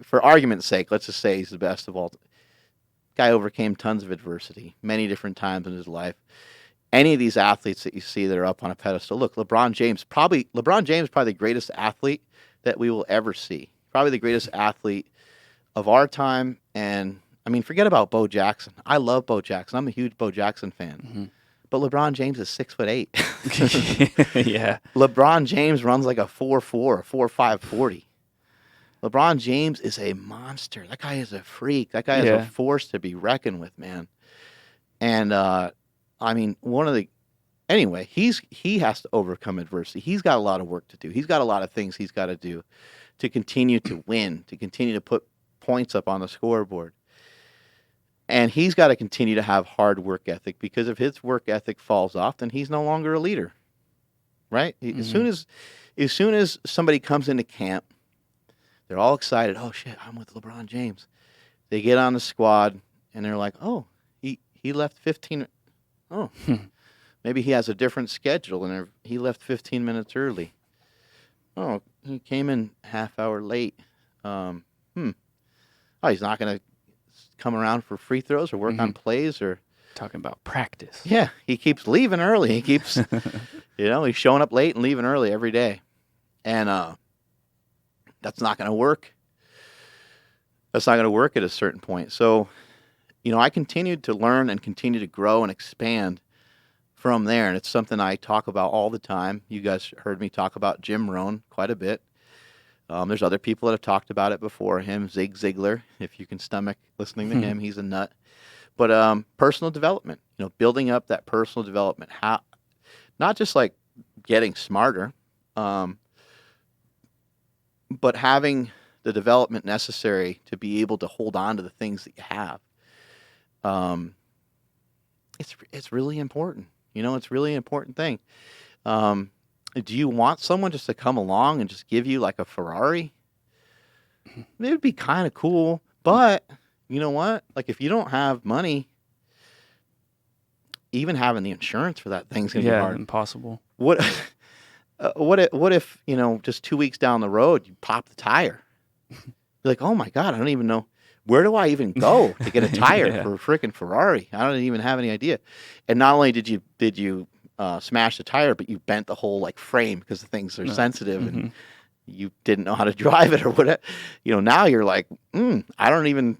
B: for argument's sake, let's just say he's the best of all. Guy overcame tons of adversity many different times in his life. Any of these athletes that you see that are up on a pedestal, look, LeBron James, probably the greatest athlete that we will ever see. Probably the greatest athlete of our time. And I mean, forget about Bo Jackson. I love Bo Jackson. I'm a huge Bo Jackson fan. Mm-hmm. But LeBron James is 6'8".
A: Yeah.
B: LeBron James runs like a 4.4, a 4.5 40. LeBron James is a monster. That guy is a freak. That guy is a force to be reckoned with, man. And I mean, anyway, he has to overcome adversity. He's got a lot of work to do. He's got a lot of things he's got to do to continue to win, to continue to put points up on the scoreboard. And he's got to continue to have hard work ethic, because if his work ethic falls off, then he's no longer a leader. Right? Mm-hmm. As soon as somebody comes into camp, they're all excited. Oh shit, I'm with LeBron James. They get on the squad and they're like, "Oh, he left 15 Oh. Maybe he has a different schedule and he left 15 minutes early. Oh, he came in half hour late. Oh, he's not going to come around for free throws or work on plays or
A: talking about practice.
B: Yeah, he keeps leaving early. He keeps he's showing up late and leaving early every day. And that's not going to work. That's not going to work at a certain point. So, I continued to learn and continue to grow and expand from there. And it's something I talk about all the time. You guys heard me talk about Jim Rohn quite a bit. There's other people that have talked about it before him. Zig Ziglar, if you can stomach listening to him, he's a nut. But personal development, building up that personal development. How, not just like getting smarter, but having the development necessary to be able to hold on to the things that you have. It's really important. It's really an important thing. Do you want someone just to come along and just give you like a Ferrari? It would be kind of cool, but you know what? Like if you don't have money, even having the insurance for that thing's gonna be hard.
A: Impossible.
B: What if just 2 weeks down the road you pop the tire? You're like, oh my God, I don't even know. Where do I even go to get a tire for a freaking Ferrari? I don't even have any idea. And not only did you smash the tire, but you bent the whole like frame because the things are sensitive and you didn't know how to drive it or whatever. Now you're like, I don't even.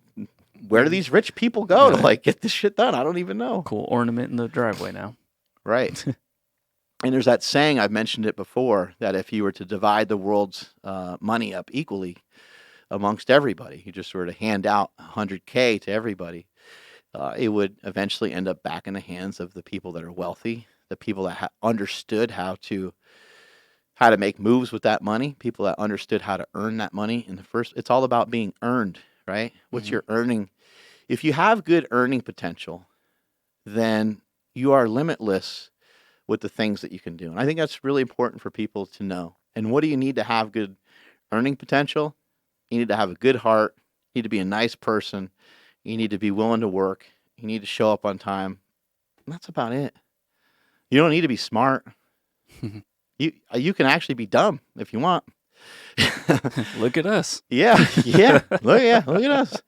B: Where do these rich people go to like get this shit done? I don't even know.
A: Cool ornament in the driveway now.
B: Right. And there's that saying, I've mentioned it before, that if you were to divide the world's money up equally amongst everybody, you just sort of hand out $100K to everybody, it would eventually end up back in the hands of the people that are wealthy, the people that understood how to make moves with that money, people that understood how to earn that money in the first. It's all about being earned, right? What's your earning? If you have good earning potential, then you are limitless with the things that you can do. And I think that's really important for people to know. And what do you need to have good earning potential? You need to have a good heart. You need to be a nice person. You need to be willing to work. You need to show up on time. And that's about it. You don't need to be smart. You can actually be dumb if you want.
A: Look at us.
B: Yeah. Look at us.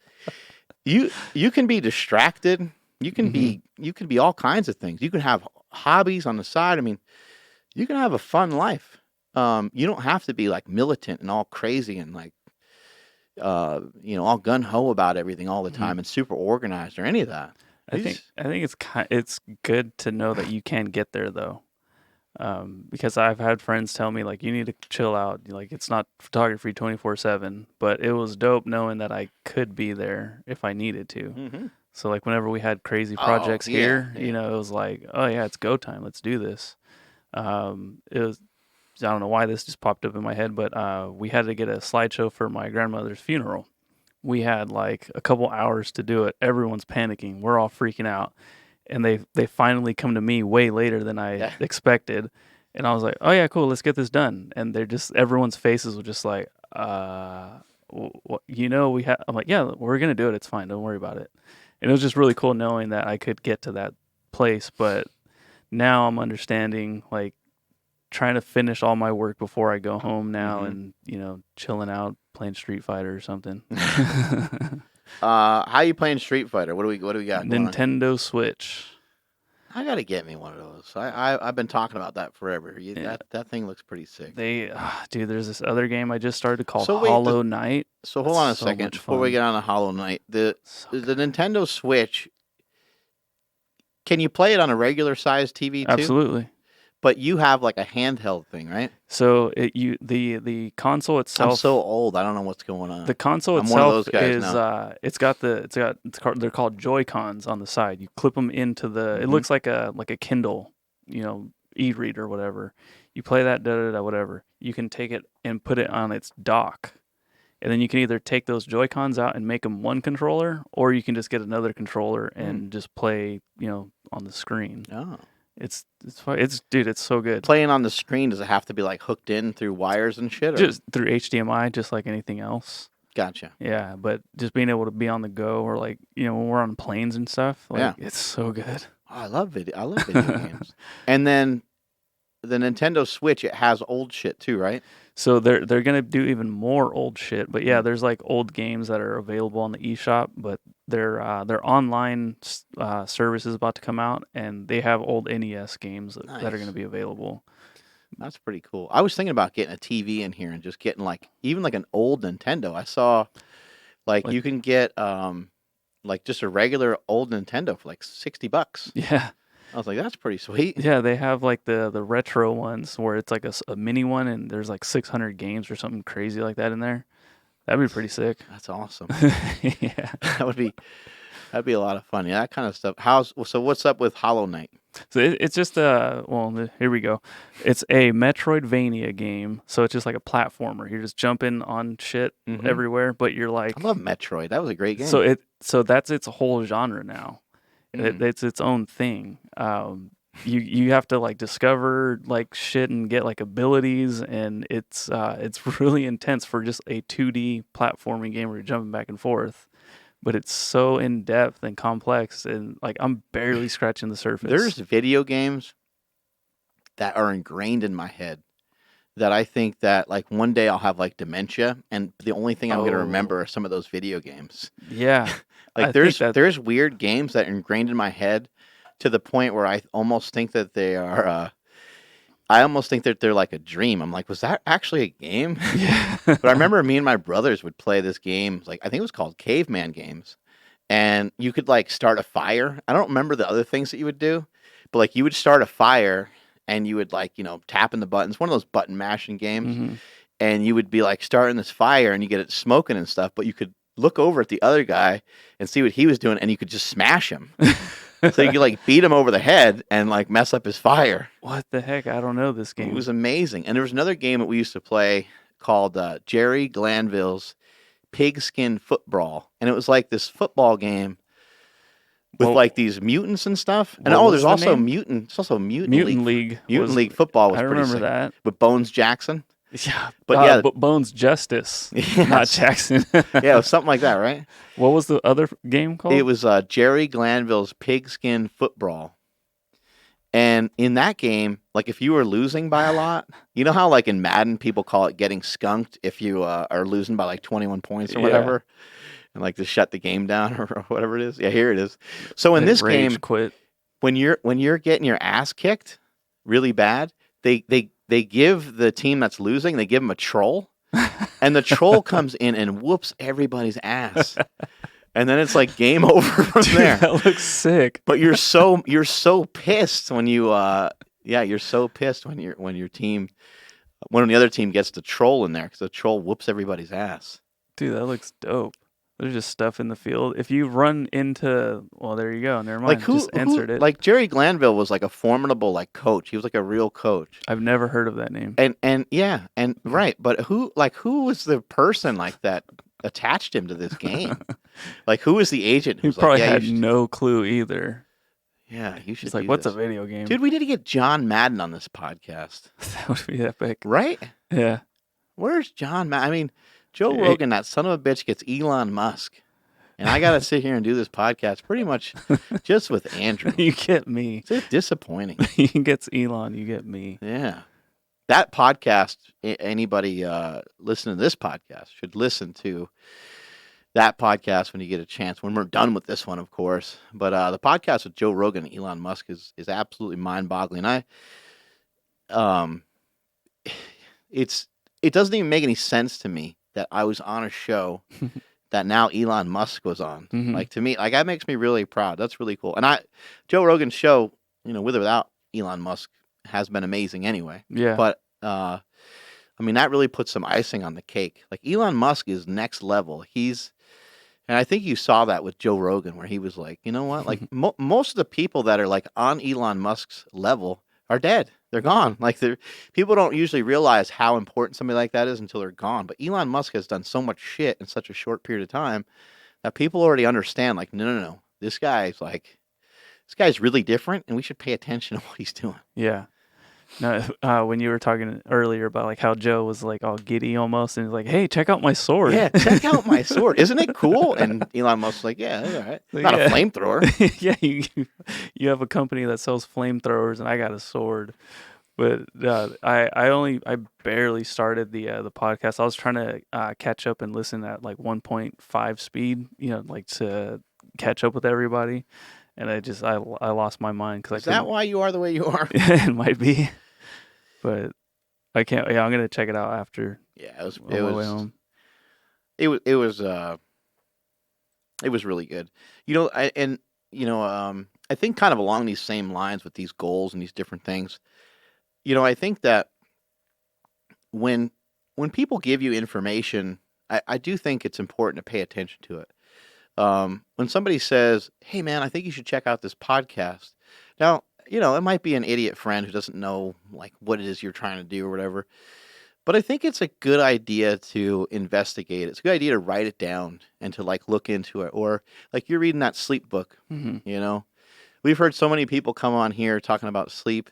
B: You can be distracted. You can be all kinds of things. You can have hobbies on the side. I mean, you can have a fun life. You don't have to be like militant and all crazy and like all gun ho about everything all the time and super organized or any of that.
A: I think it's good to know that you can get there though, because I've had friends tell me like you need to chill out. Like it's not photography 24/7, but it was dope knowing that I could be there if I needed to. Mm-hmm. So like whenever we had crazy projects here, it was like, oh yeah, it's go time. Let's do this. It was. I don't know why this just popped up in my head, but we had to get a slideshow for my grandmother's funeral. we had like a couple hours to do it. Everyone's panicking. We're all freaking out. And they finally come to me way later than I expected. And I was like, oh, yeah, cool. Let's get this done. And they're just, everyone's faces were just like, we have, I'm like, yeah, we're going to do it. It's fine. Don't worry about it. And it was just really cool knowing that I could get to that place. But now I'm understanding, like, trying to finish all my work before I go home now and, chilling out, playing Street Fighter or something.
B: How you playing Street Fighter? What do we got?
A: Nintendo Switch.
B: I gotta get me one of those. I've been talking about that forever. That thing looks pretty sick.
A: Dude, there's this other game I just started called Hollow Knight.
B: So hold on a second before we get on to Hollow Knight. The Nintendo Switch. Can you play it on a regular sized TV too?
A: Absolutely.
B: But you have like a handheld thing, right?
A: So the console itself.
B: I'm so old. I don't know what's going on.
A: The console itself
B: one of those guys
A: is
B: now.
A: They're called Joy-Cons on the side. You clip them into the. It looks like a Kindle, e-reader or whatever. You play that whatever. You can take it and put it on its dock, and then you can either take those Joy-Cons out and make them one controller, or you can just get another controller and just play on the screen.
B: Oh.
A: It's dude, it's so good.
B: Playing on the screen, does it have to be like hooked in through wires and shit? Or?
A: Just through HDMI, just like anything else.
B: Gotcha.
A: Yeah, but just being able to be on the go, or like when we're on planes and stuff, it's so good.
B: Oh, I love video games. And then the Nintendo Switch, it has old shit too, right?
A: So they're gonna do even more old shit, but yeah, there's like old games that are available on the eShop, but their online service is about to come out, and they have old NES games that are gonna be available.
B: That's pretty cool. I was thinking about getting a TV in here and just getting even an old Nintendo. I saw you can get just a regular old Nintendo for like $60.
A: Yeah.
B: I was like, that's pretty sweet.
A: Yeah, they have like the retro ones where it's like a mini one and there's like 600 games or something crazy like that in there. That'd be pretty sick.
B: That's awesome.
A: Yeah.
B: That'd be a lot of fun. Yeah, that kind of stuff. So what's up with Hollow Knight?
A: So it's just here we go. It's a Metroidvania game. So it's just like a platformer. You're just jumping on shit everywhere, but you're like,
B: I love Metroid. That was a great game.
A: So that's its whole genre now. It's its own thing. You have to like discover like shit and get like abilities, and it's really intense for just a 2D platforming game where you're jumping back and forth. But it's so in depth and complex, and like I'm barely scratching the surface.
B: There's video games that are ingrained in my head that I think that like one day I'll have like dementia, and the only thing I'm going to remember are some of those video games.
A: Yeah.
B: There's weird games that are ingrained in my head to the point where I almost think that they are. I almost think that they're like a dream. I'm like, was that actually a game?
A: Yeah.
B: But I remember me and my brothers would play this game. I think it was called Caveman Games, and you could like start a fire. I don't remember the other things that you would do, but like you would start a fire and you would like tapping the buttons. One of those button mashing games, and you would be like starting this fire and you get it smoking and stuff. But you could look over at the other guy and see what he was doing, and you could just smash him. So you could like beat him over the head and like mess up his fire.
A: What the heck? I don't know this game.
B: It was amazing. And there was another game that we used to play called Jerry Glanville's Pigskin Football. And it was like this football game with like these mutants and stuff. And there's also Mutant League. Mutant League football was pretty sick.
A: I remember that.
B: With Bones Jackson.
A: Yeah, but Bones Justice, not Jackson.
B: Yeah, it was something like that, right?
A: What was the other game called?
B: It was Jerry Glanville's Pigskin Football. And in that game, like if you were losing by a lot, you know how like in Madden people call it getting skunked if you are losing by like 21 points or whatever, and like to shut the game down or whatever it is. Yeah, here it is. So in this game,
A: quit.
B: when you're getting your ass kicked really bad, they give the team that's losing, they give them a troll, and the troll comes in and whoops everybody's ass. And then it's like game over from there.
A: That looks sick.
B: But you're so pissed when you're so pissed when the other team gets the troll in there, because the troll whoops everybody's ass.
A: Dude, that looks dope. There's just stuff in the field. If you run into, well, there you go. Never mind.
B: Like who
A: answered it.
B: Like Jerry Glanville was like a formidable like coach. He was like a real coach.
A: I've never heard of that name.
B: And right, but who was the person like that attached him to this game? Like, who was the agent
A: He
B: who's
A: probably
B: like, yeah,
A: had no clue either.
B: yeah, you should
A: He's like,
B: do
A: what's
B: this.
A: a video game?
B: Dude, we need to get John Madden on this podcast.
A: That would be epic.
B: Right?
A: Yeah.
B: Where's John Madden? I mean, Joe
A: Hey.
B: Rogan, that son of a bitch, gets Elon Musk. And I got to sit here and do this podcast pretty much just with Andrew.
A: You get me.
B: It's just disappointing.
A: He gets Elon, you get me.
B: Yeah. That podcast, anybody listening to this podcast should listen to that podcast when you get a chance, when we're done with this one, of course. But the podcast with Joe Rogan and Elon Musk is absolutely mind-boggling. It doesn't even make any sense to me that I was on a show that now Elon Musk was on.
A: Mhm.
B: Like, to me, like, that makes me really proud. That's really cool. And Joe Rogan's show, with or without Elon Musk, has been amazing anyway.
A: Yeah.
B: But I mean, that really puts some icing on the cake. Like, Elon Musk is next level. And I think you saw that with Joe Rogan, where he was like, you know what? Like, most of the people that are like on Elon Musk's level are dead. They're gone. Like, people don't usually realize how important somebody like that is until they're gone. But Elon Musk has done so much shit in such a short period of time that people already understand, like, no. This guy's really different, and we should pay attention to what he's doing.
A: Yeah. No, when you were talking earlier about like how Joe was like all giddy almost, and he's like, "Hey, check out my sword."
B: Yeah, check out my sword. Isn't it cool? And Elon Musk's like, yeah, all right. Not a flamethrower.
A: Yeah, you have a company that sells flamethrowers, and I got a sword. But I barely started the podcast. I was trying to catch up and listen at like 1.5 speed, like to catch up with everybody. And I lost my mind because
B: Is that why you are the way you are?
A: It might be, but I can't. Yeah, I'm gonna check it out after.
B: Yeah,
A: on my way home.
B: It was really good. I think kind of along these same lines with these goals and these different things. I think that when people give you information, I do think it's important to pay attention to it. When somebody says, "Hey man, I think you should check out this podcast." Now, it might be an idiot friend who doesn't know like what it is you're trying to do or whatever. But I think it's a good idea to investigate. It's a good idea to write it down and to like look into it. Or like you're reading that sleep book,
A: Mm-hmm.
B: We've heard so many people come on here talking about sleep,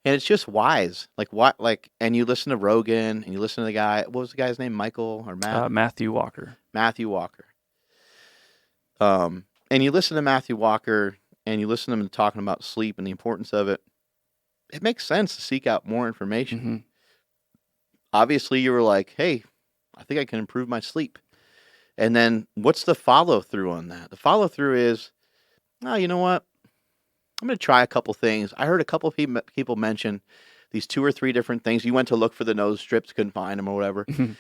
B: and it's just wise. And you listen to Rogan and you listen to the guy, what was the guy's name? Michael or Matt?
A: Matthew Walker.
B: Matthew Walker. And you listen to Matthew Walker and you listen to him talking about sleep and the importance of it. It makes sense to seek out more information.
A: Mm-hmm.
B: Obviously, you were like, hey, I think I can improve my sleep. And then what's the follow through on that? The follow through is, you know what? I'm going to try a couple things. I heard a couple people mention these 2 or 3 different things. You went to look for the nose strips, couldn't find them or whatever.
A: Mm-hmm.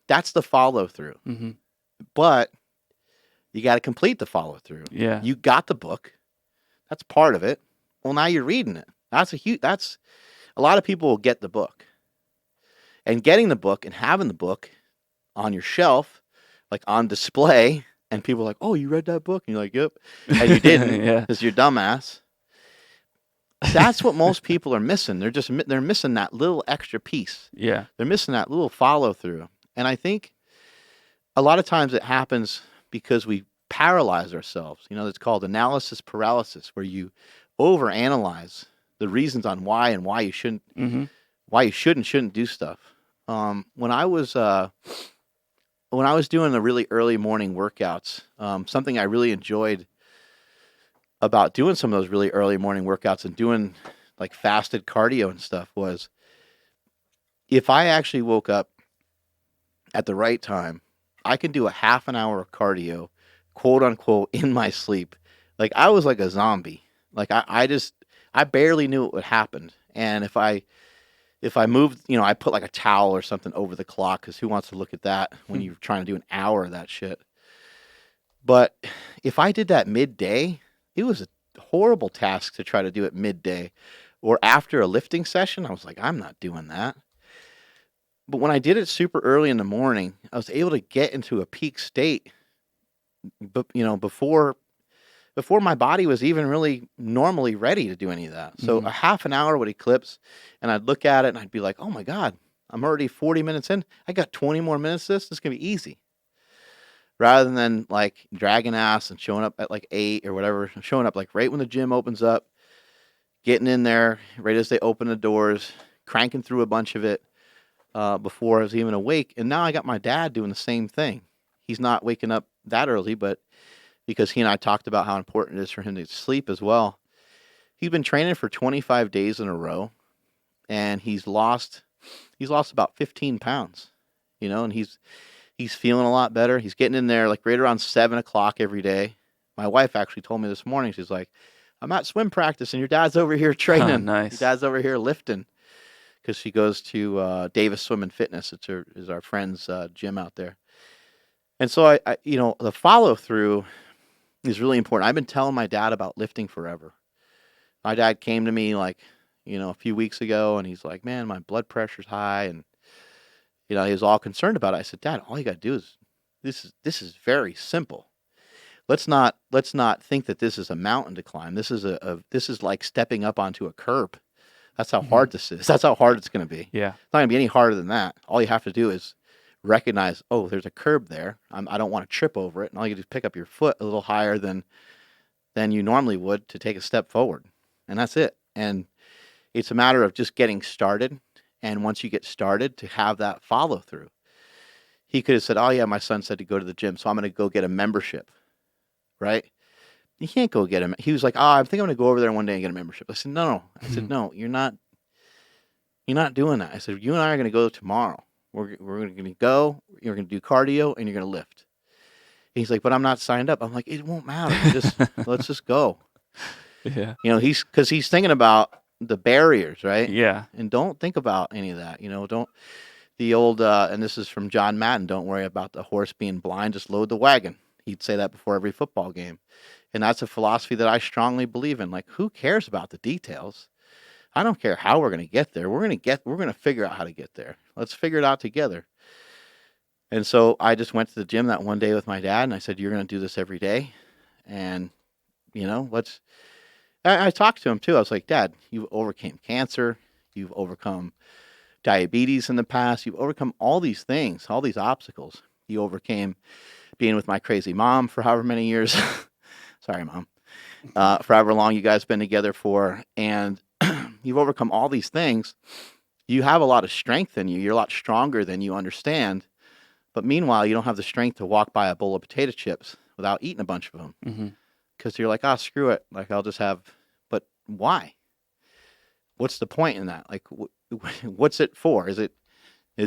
B: That's the follow through.
A: Mm-hmm.
B: But you got to complete the follow through.
A: Yeah.
B: You got the book. That's part of it. Well, now you're reading it. That's a lot of people will get the book. And getting the book and having the book on your shelf, like on display, and people are like, "Oh, you read that book?" And you're like, "Yep." And you didn't,
A: Yeah.
B: because you're dumbass. That's what most people are missing. They're missing that little extra piece.
A: Yeah.
B: They're missing that little follow through. And I think a lot of times it happens because we paralyze ourselves. It's called analysis paralysis, where you overanalyze the reasons on why and why you shouldn't,
A: Mm-hmm.
B: why you should and shouldn't do stuff. When I was doing the really early morning workouts, something I really enjoyed about doing some of those really early morning workouts and doing like fasted cardio and stuff was, if I actually woke up at the right time, I can do a half an hour of cardio, quote unquote, in my sleep. Like, I was like a zombie. Like, I barely knew what happened. And if I moved, I put like a towel or something over the clock, because who wants to look at that when you're trying to do an hour of that shit? But if I did that midday, it was a horrible task to try to do it midday or after a lifting session. I was like, I'm not doing that. But when I did it super early in the morning, I was able to get into a peak state, but before my body was even really normally ready to do any of that. So a half an hour would eclipse, and I'd look at it and I'd be like, oh my God, I'm already 40 minutes in. I got 20 more minutes of this. This is going to be easy. Rather than like dragging ass and showing up at like 8 or whatever, showing up like right when the gym opens up, getting in there right as they open the doors, cranking through a bunch of it before I was even awake. And now I got my dad doing the same thing. He's not waking up that early, but because he and I talked about how important it is for him to sleep as well. He's been training for 25 days in a row, and he's lost about 15 pounds, and he's feeling a lot better. He's getting in there like right around 7 o'clock every day. My wife actually told me this morning, she's like, I'm at swim practice and your dad's over here training.
A: Nice.
B: Your dad's over here lifting, because she goes to Davis Swim and Fitness. It's our friend's gym out there. And so I the follow through is really important. I've been telling my dad about lifting forever. My dad came to me like, a few weeks ago, and he's like, man, my blood pressure's high. And, he was all concerned about it. I said, Dad, all you got to do is, this is very simple. Let's not think that this is a mountain to climb. This is like stepping up onto a curb. That's how hard this is. That's how hard it's going to be.
A: Yeah.
B: It's not going to be any harder than that. All you have to do is recognize, oh, there's a curb there. I don't want to trip over it. And all you do is pick up your foot a little higher than you normally would to take a step forward. And that's it. And it's a matter of just getting started. And once you get started, to have that follow through. He could have said, oh, yeah, my son said to go to the gym, so I'm going to go get a membership. Right? You can't go get him. He was like, I think I'm going to go over there one day and get a membership. I said, no. I said, no, you're not doing that. I said, you and I are going to go tomorrow. We're going to go, you're going to do cardio, and you're going to lift. And he's like, but I'm not signed up. I'm like, it won't matter. Let's just go.
A: Yeah.
B: Because he's thinking about the barriers, right?
A: Yeah.
B: And don't think about any of that. Don't the old, and this is from John Madden, don't worry about the horse being blind, just load the wagon. He'd say that before every football game. And that's a philosophy that I strongly believe in. Like, who cares about the details? I don't care how we're going to get there. We're going to figure out how to get there. Let's figure it out together. And so I just went to the gym that one day with my dad, and I said, you're going to do this every day. And, I talked to him too. I was like, Dad, you've overcame cancer. You've overcome diabetes in the past. You've overcome all these things, all these obstacles. You overcame being with my crazy mom for however many years. Sorry, Mom. For however long you guys been together for. And you've overcome all these things. You have a lot of strength in you. You're a lot stronger than you understand. But meanwhile, you don't have the strength to walk by a bowl of potato chips without eating a bunch of them. Because you're like, screw it. Like, I'll just have, but why? What's the point in that? Like, what's it for? Is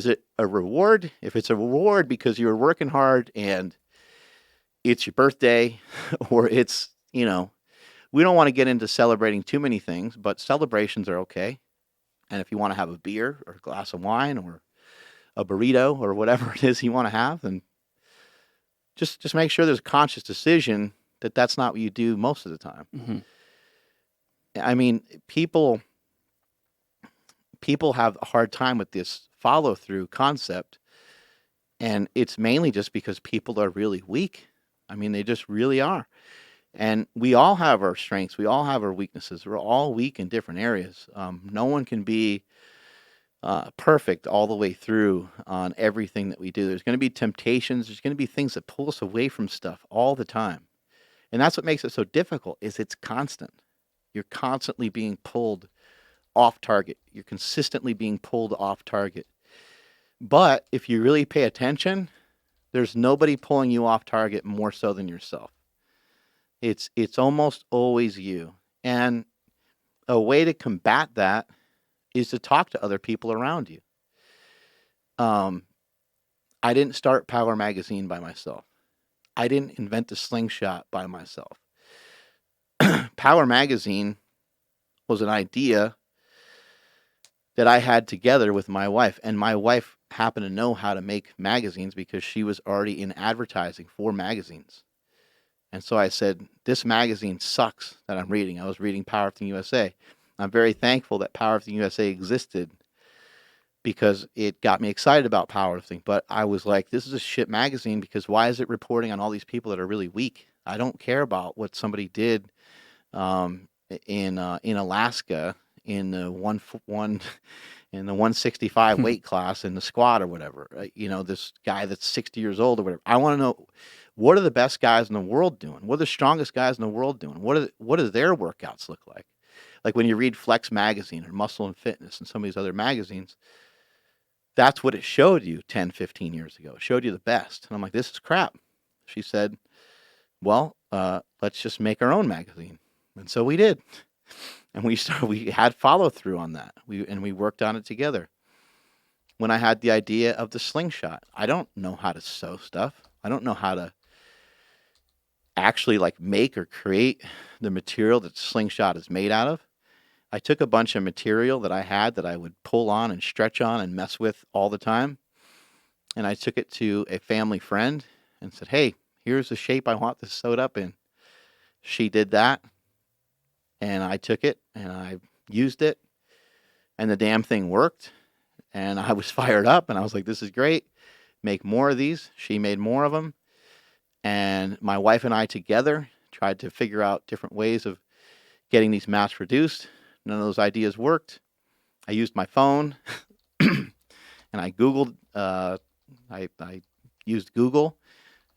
B: it a reward? If it's a reward because you were working hard and it's your birthday, or it's, we don't want to get into celebrating too many things, but celebrations are okay. And if you want to have a beer or a glass of wine or a burrito or whatever it is you want to have, then just make sure there's a conscious decision that that's not what you do most of the time. I mean, people have a hard time with this follow-through concept, and it's mainly just because people are really weak. I mean, they just really are. And we all have our strengths. We all have our weaknesses. We're all weak in different areas. No one can be perfect all the way through on everything that we do. There's going to be temptations. There's going to be things that pull us away from stuff all the time. And that's what makes it so difficult, is it's constant. You're constantly being pulled off target. You're consistently being pulled off target. But if you really pay attention, there's nobody pulling you off target more so than yourself. It's almost always you. And a way to combat that is to talk to other people around you. I didn't start Power Magazine by myself. I didn't invent the slingshot by myself. Power Magazine was an idea that I had together with my wife. And my wife happened to know how to make magazines because she was already in advertising for magazines. And so I said, this magazine sucks that I'm reading. I was reading Powerlifting USA. I'm very thankful that Powerlifting USA existed because it got me excited about powerlifting. But I was like, this is a shit magazine because why is it reporting on all these people that are really weak? I don't care about what somebody did in Alaska in the in the 165 weight class in the squat or whatever. This guy that's 60 years old or whatever. I want to know, what are the best guys in the world doing? What are the strongest guys in the world doing? What do their workouts look like? Like when you read Flex Magazine or Muscle and Fitness and some of these other magazines, that's what it showed you 10, 15 years ago. It showed you the best. And I'm like, this is crap. She said, well, let's just make our own magazine. And so we did. And we had follow through on that. We worked on it together. When I had the idea of the slingshot, I don't know how to sew stuff. I don't know how to actually like make or create the material that slingshot is made out of. I took a bunch of material that I had that I would pull on and stretch on and mess with all the time. And I took it to a family friend and said, hey, here's the shape I want this sewed up in. She did that. And I took it and I used it. And the damn thing worked. And I was fired up and I was like, this is great. Make more of these. She made more of them. And my wife and I together tried to figure out different ways of getting these mass produced. None of those ideas worked. I used my phone and I Googled, I used Google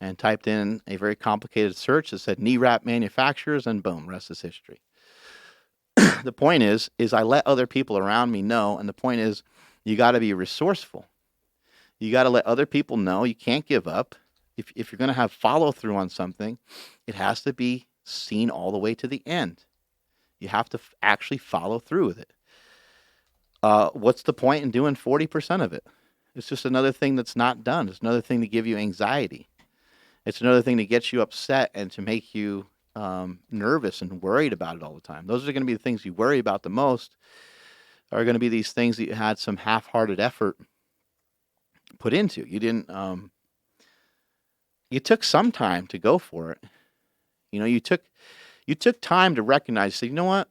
B: and typed in a very complicated search that said knee wrap manufacturers, and boom, rest is history. The point is I let other people around me know, and the point is you got to be resourceful. You got to let other people know you can't give up. If you're going to have follow through on something, it has to be seen all the way to the end. You have to actually follow through with it. What's the point in doing 40% of it? It's just another thing that's not done. It's another thing to give you anxiety. It's another thing to get you upset and to make you nervous and worried about it all the time. Those are going to be the things you worry about the most, are going to be these things that you had some half-hearted effort put into. You didn't, you took some time to go for it. You took time to recognize, say, you know what?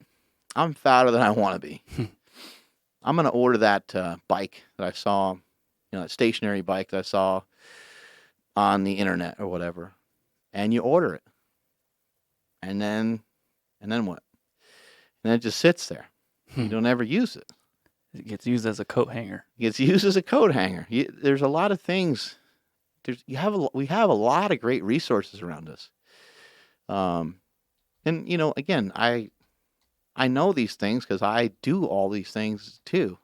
B: I'm fatter than I want to be. I'm going to order that bike that I saw, that stationary bike that I saw on the internet or whatever. And you order it. And then what? And it just sits there. You don't ever use it.
A: It gets used as a coat hanger.
B: It gets used as a coat hanger. There's a lot of things. We have a lot of great resources around us. And again, I know these things because I do all these things too.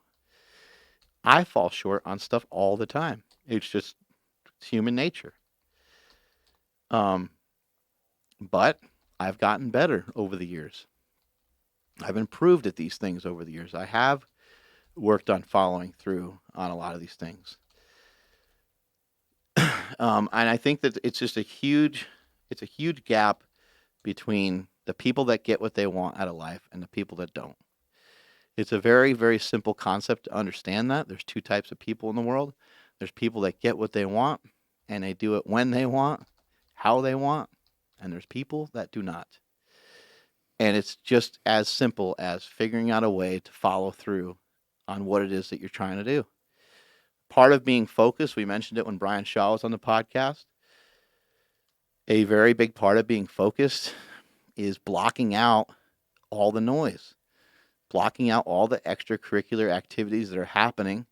B: I fall short on stuff all the time. It's human nature. But I've gotten better over the years. I've improved at these things over the years. I have worked on following through on a lot of these things. And I think that it's a huge gap between the people that get what they want out of life and the people that don't. It's a very, very simple concept to understand that. There's two types of people in the world. There's people that get what they want, and they do it when they want, how they want, and there's people that do not. And it's just as simple as figuring out a way to follow through on what it is that you're trying to do. Part of being focused, we mentioned it when Brian Shaw was on the podcast, a very big part of being focused is blocking out all the noise, blocking out all the extracurricular activities that are happening,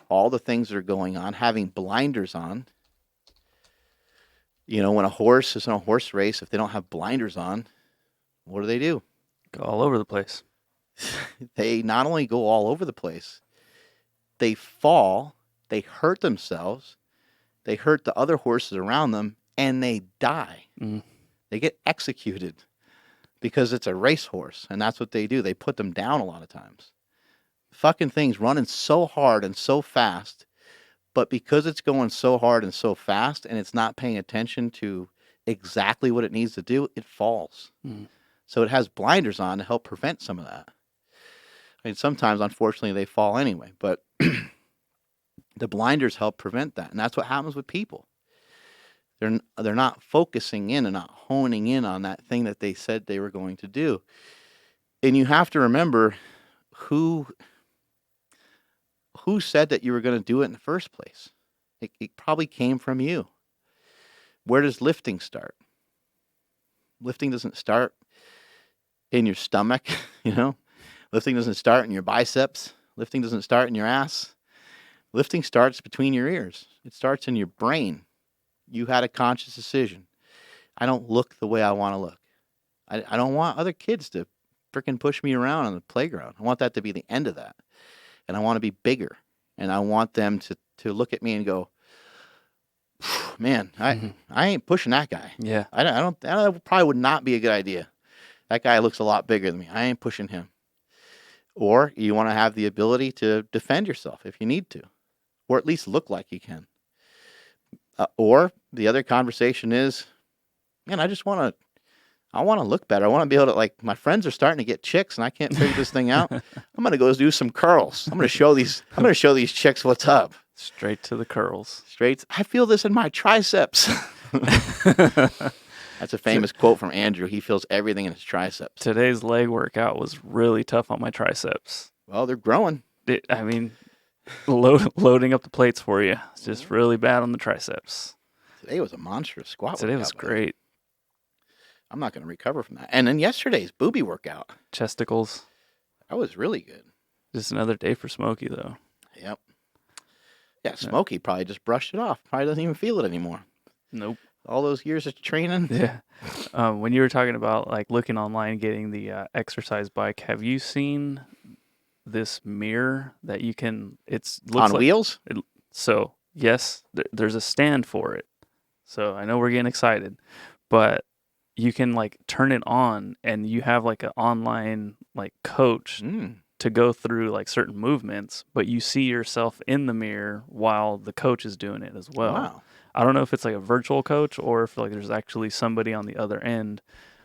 B: all the things that are going on, having blinders on. When a horse is in a horse race, if they don't have blinders on, what do?
A: Go all over the place.
B: They not only go all over the place, they fall, they hurt themselves, they hurt the other horses around them, and they die. Mm. They get executed because it's a racehorse, and that's what they do. They put them down a lot of times. Fucking thing's running so hard and so fast, but because it's going so hard and so fast and it's not paying attention to exactly what it needs to do, it falls. Mm. So it has blinders on to help prevent some of that. I mean, sometimes, unfortunately, they fall anyway, but the blinders help prevent that, and that's what happens with people. They're not focusing in and not honing in on that thing that they said they were going to do. And you have to remember who said that you were going to do it in the first place. It probably came from you. Where does lifting start? Lifting doesn't start in your stomach, Lifting doesn't start in your biceps. Lifting doesn't start in your ass. Lifting starts between your ears. It starts in your brain. You had a conscious decision. I don't look the way I want to look. I don't want other kids to freaking push me around on the playground. I want that to be the end of that. And I want to be bigger. And I want them to look at me and go, man, I ain't pushing that guy.
A: Yeah.
B: That probably would not be a good idea. That guy looks a lot bigger than me. I ain't pushing him. Or you want to have the ability to defend yourself if you need to, or at least look like you can. Or the other conversation is, man, I want to look better. I want to be able to, like, my friends are starting to get chicks and I can't figure this thing out. I'm going to go do some curls. I'm going to show these chicks what's up.
A: Straight to the curls.
B: I feel this in my triceps. That's a famous quote from Andrew. He feels everything in his triceps.
A: Today's leg workout was really tough on my triceps.
B: Well, they're growing.
A: Loading up the plates for you. It's just really bad on the triceps.
B: Today was a monstrous squat
A: Today
B: workout.
A: was great.
B: I'm not going to recover from that. And then yesterday's booby workout.
A: Chesticles.
B: That was really good.
A: Just another day for Smokey, though.
B: Yep. Yeah, Smokey probably just brushed it off. Probably doesn't even feel it anymore.
A: Nope.
B: All those years of training.
A: Yeah. When you were talking about like looking online, getting the exercise bike, have you seen this mirror that you can? Looks
B: on
A: like,
B: wheels.
A: So yes, there's a stand for it. So I know we're getting excited, but you can like turn it on, and you have like an online like coach to go through like certain movements, but you see yourself in the mirror while the coach is doing it as well.
B: Wow.
A: I don't know if it's like a virtual coach or if like there's actually somebody on the other end,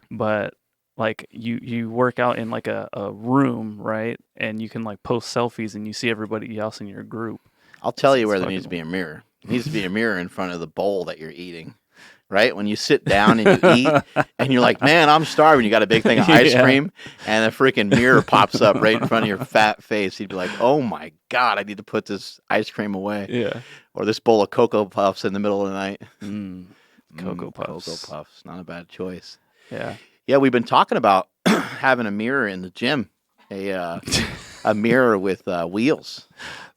A: but like you work out in like a room, right? And you can like post selfies and you see everybody else in your group.
B: I'll tell you where there needs to be a mirror. There needs to be a mirror in front of the bowl that you're eating, right? When you sit down and you eat and you're like, man, I'm starving. You got a big thing of ice cream and a freaking mirror pops up right in front of your fat face. You'd be like, oh my God, I need to put this ice cream away.
A: Yeah.
B: Or this bowl of Cocoa Puffs in the middle of the night.
A: Cocoa Puffs.
B: Cocoa Puffs. Not a bad choice.
A: Yeah.
B: Yeah, we've been talking about having a mirror in the gym. A mirror with wheels.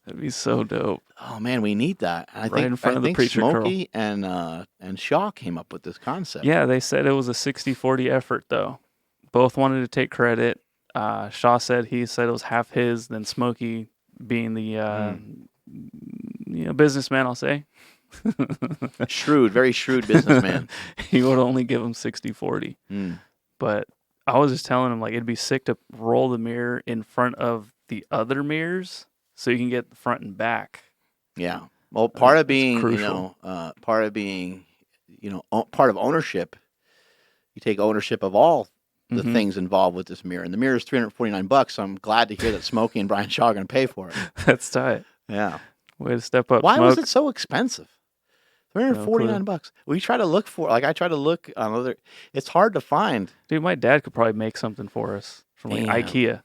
A: That'd be so dope.
B: Oh man, we need that. I think
A: in front of the preacher
B: Smokey and Shaw came up with this concept.
A: Yeah, they said it was a 60-40 effort though. Both wanted to take credit. Shaw said it was half his, then Smokey being the businessman, I'll say.
B: Very shrewd businessman.
A: He would only give him 60-40. But I was just telling him like it'd be sick to roll the mirror in front of the other mirrors so you can get the front and back.
B: Yeah. Well, part of ownership, you take ownership of all the things involved with this mirror. And the mirror is $349, so I'm glad to hear that Smokey and Brian Shaw are going to pay for it.
A: That's tight.
B: Yeah.
A: Way to step up.
B: Why was it so expensive? $349. We try to look for, I try to look on other, it's hard to find.
A: Dude, my dad could probably make something for us from like IKEA.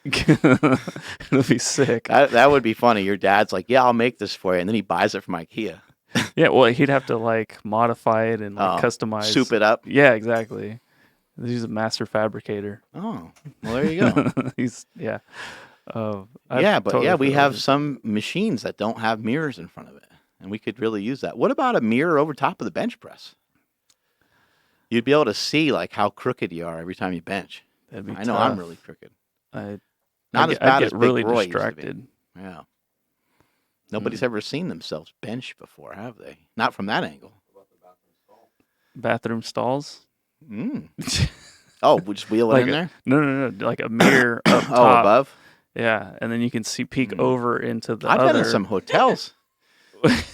A: It'll be sick.
B: That would be funny. Your dad's like, yeah, I'll make this for you. And then he buys it from IKEA.
A: Yeah, well, he'd have to like modify it and like customize.
B: Soup it up.
A: Yeah, exactly. He's a master fabricator.
B: Oh, well, there you go. We have some machines that don't have mirrors in front of it. And we could really use that. What about a mirror over top of the bench press? You'd be able to see like how crooked you are every time you bench.
A: That'd be
B: I know
A: tough.
B: I'm really crooked.
A: I'd
B: get
A: really
B: Big Roy
A: distracted.
B: Yeah. Nobody's ever seen themselves bench before, have they? Not from that angle.
A: Bathroom stalls?
B: Oh, we just wheel it in there?
A: No. Like a mirror up top.
B: Oh, above?
A: Yeah, and then you can peek over into the
B: I've been in some hotels.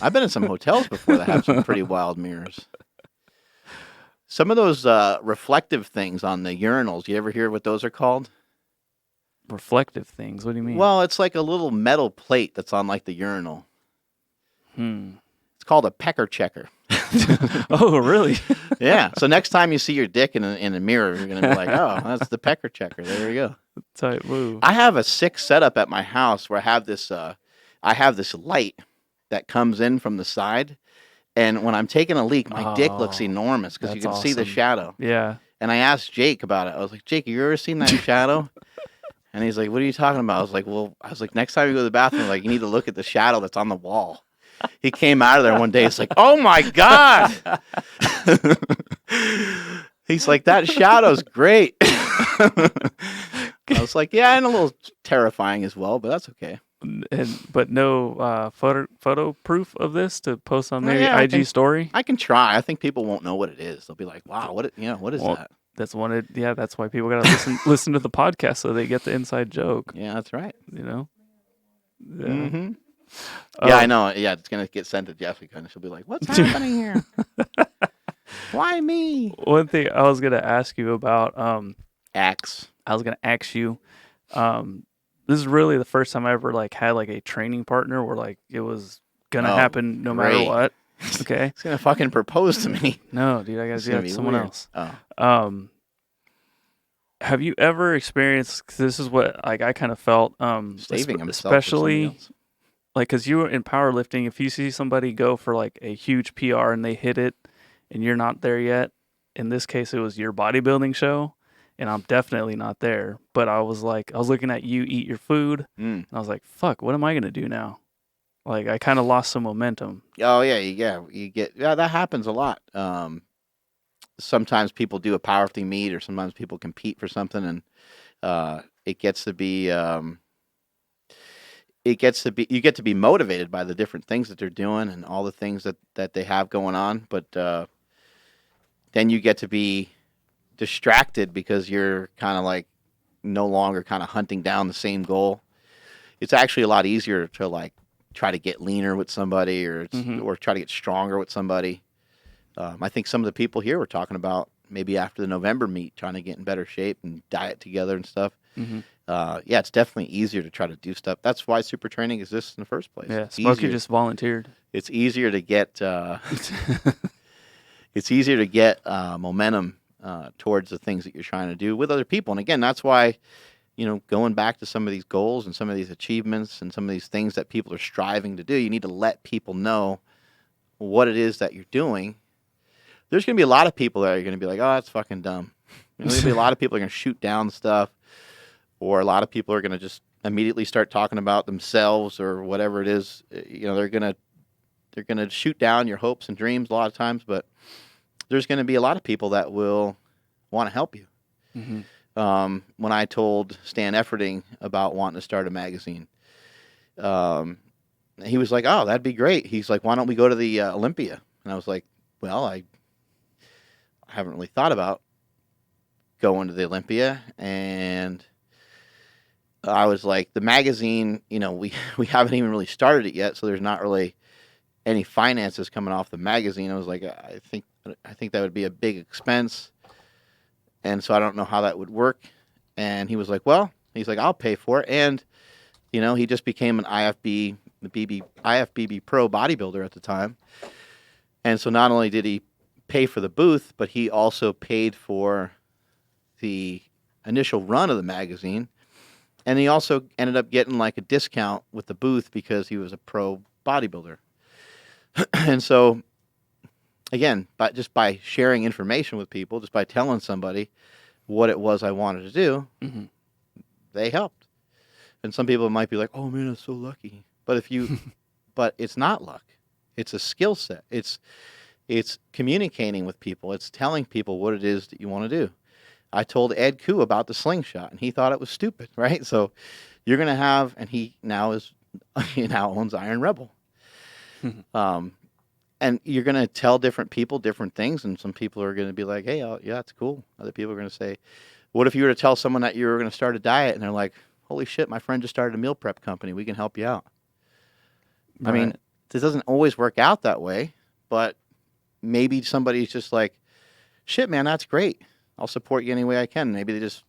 B: I've been in some hotels before that have some pretty wild mirrors. Some of those reflective things on the urinals, you ever hear what those are called?
A: Reflective things? What do you mean?
B: Well, it's like a little metal plate that's on like the urinal. It's called a pecker checker.
A: Oh, really?
B: Yeah. So next time you see your dick in a mirror, you're going to be like, oh, that's the pecker checker. There you go.
A: Tight move.
B: I have a sick setup at my house where I have this light that comes in from the side. And when I'm taking a leak, my dick looks enormous because you can see the shadow.
A: Yeah.
B: And I asked Jake about it. I was like, Jake, have you ever seen that shadow? And he's like, what are you talking about? I was like, next time you go to the bathroom, like, you need to look at the shadow that's on the wall. He came out of there one day. It's like, oh my God. He's like, that shadow's great. I was like, yeah, and a little terrifying as well, but that's okay.
A: But no photo proof of this to post on maybe
B: Yeah,
A: IG story.
B: I can try. I think people won't know what it is. They'll be like, wow, what is that?
A: That's that's why people gotta listen to the podcast so they get the inside joke.
B: Yeah, that's right.
A: You know. Yeah.
B: Mm-hmm. Yeah, I know. Yeah, it's gonna get sent to Jessica, and she'll be like, "What's happening here? Why me?"
A: One thing I was gonna ask you about.
B: Axe.
A: I was gonna ask you. This is really the first time I ever had a training partner where it was gonna happen no matter what. Okay.
B: He's gonna fucking propose to me.
A: No, dude, I gotta do that to someone else.
B: Oh.
A: Have you ever experienced? 'Cause this is what I kind of felt.
B: Saving himself,
A: especially because you were in powerlifting. If you see somebody go for a huge PR and they hit it, and you're not there yet. In this case, it was your bodybuilding show, and I'm definitely not there. But I was looking at you eat your food, and I was like, "Fuck, what am I gonna do now?" I kind of lost some momentum.
B: Oh yeah, that happens a lot. Sometimes people do a powerlifting meet, or sometimes people compete for something, and it gets to be you get to be motivated by the different things that they're doing and all the things that they have going on, but then you get to be distracted because you're kind of no longer kind of hunting down the same goal. It's actually a lot easier to try to get leaner with somebody or try to get stronger with somebody. I think some of the people here were talking about maybe after the November meet, trying to get in better shape and diet together and stuff.
A: Mm-hmm.
B: Yeah, it's definitely easier to try to do stuff. That's why super training exists in the first place.
A: Yeah, Smokey just volunteered.
B: It's easier to get momentum towards the things that you're trying to do with other people. And again, that's why, going back to some of these goals and some of these achievements and some of these things that people are striving to do, you need to let people know what it is that you're doing. There's going to be a lot of people that are going to be like, oh, that's fucking dumb. There's going to be a lot of people that are going to shoot down stuff, or a lot of people are going to just immediately start talking about themselves or whatever it is. They're going to shoot down your hopes and dreams a lot of times, but there's going to be a lot of people that will want to help you.
A: Mm-hmm.
B: When I told Stan Efferding about wanting to start a magazine, he was like, oh, that'd be great. He's like, why don't we go to the Olympia? And I was like, well, I haven't really thought about going to the Olympia. And I was like, the magazine, we haven't even really started it yet, so there's not really any finances coming off the magazine. I was like, I think that would be a big expense, and so I don't know how that would work. And he was like, well, I'll pay for it. And he just became an IFBB pro bodybuilder at the time, and so not only did he pay for the booth, but he also paid for the initial run of the magazine. And he also ended up getting a discount with the booth because he was a pro bodybuilder. And so, again, just by sharing information with people, just by telling somebody what it was I wanted to do,
A: mm-hmm.
B: they helped. And some people might be like, oh man, I'm so lucky. But but it's not luck. It's a skill set. It's communicating with people. It's telling people what it is that you want to do. I told Ed Koo about the slingshot, and he thought it was stupid, right? So you're going to have, and he now owns Iron Rebel. And you're going to tell different people different things, and some people are going to be like, hey, yeah, that's cool. Other people are going to say, what if you were to tell someone that you were going to start a diet, and they're like, holy shit, my friend just started a meal prep company. We can help you out. Right. I mean, this doesn't always work out that way, but maybe somebody's just like, shit, man, that's great. I'll support you any way I can. Maybe they just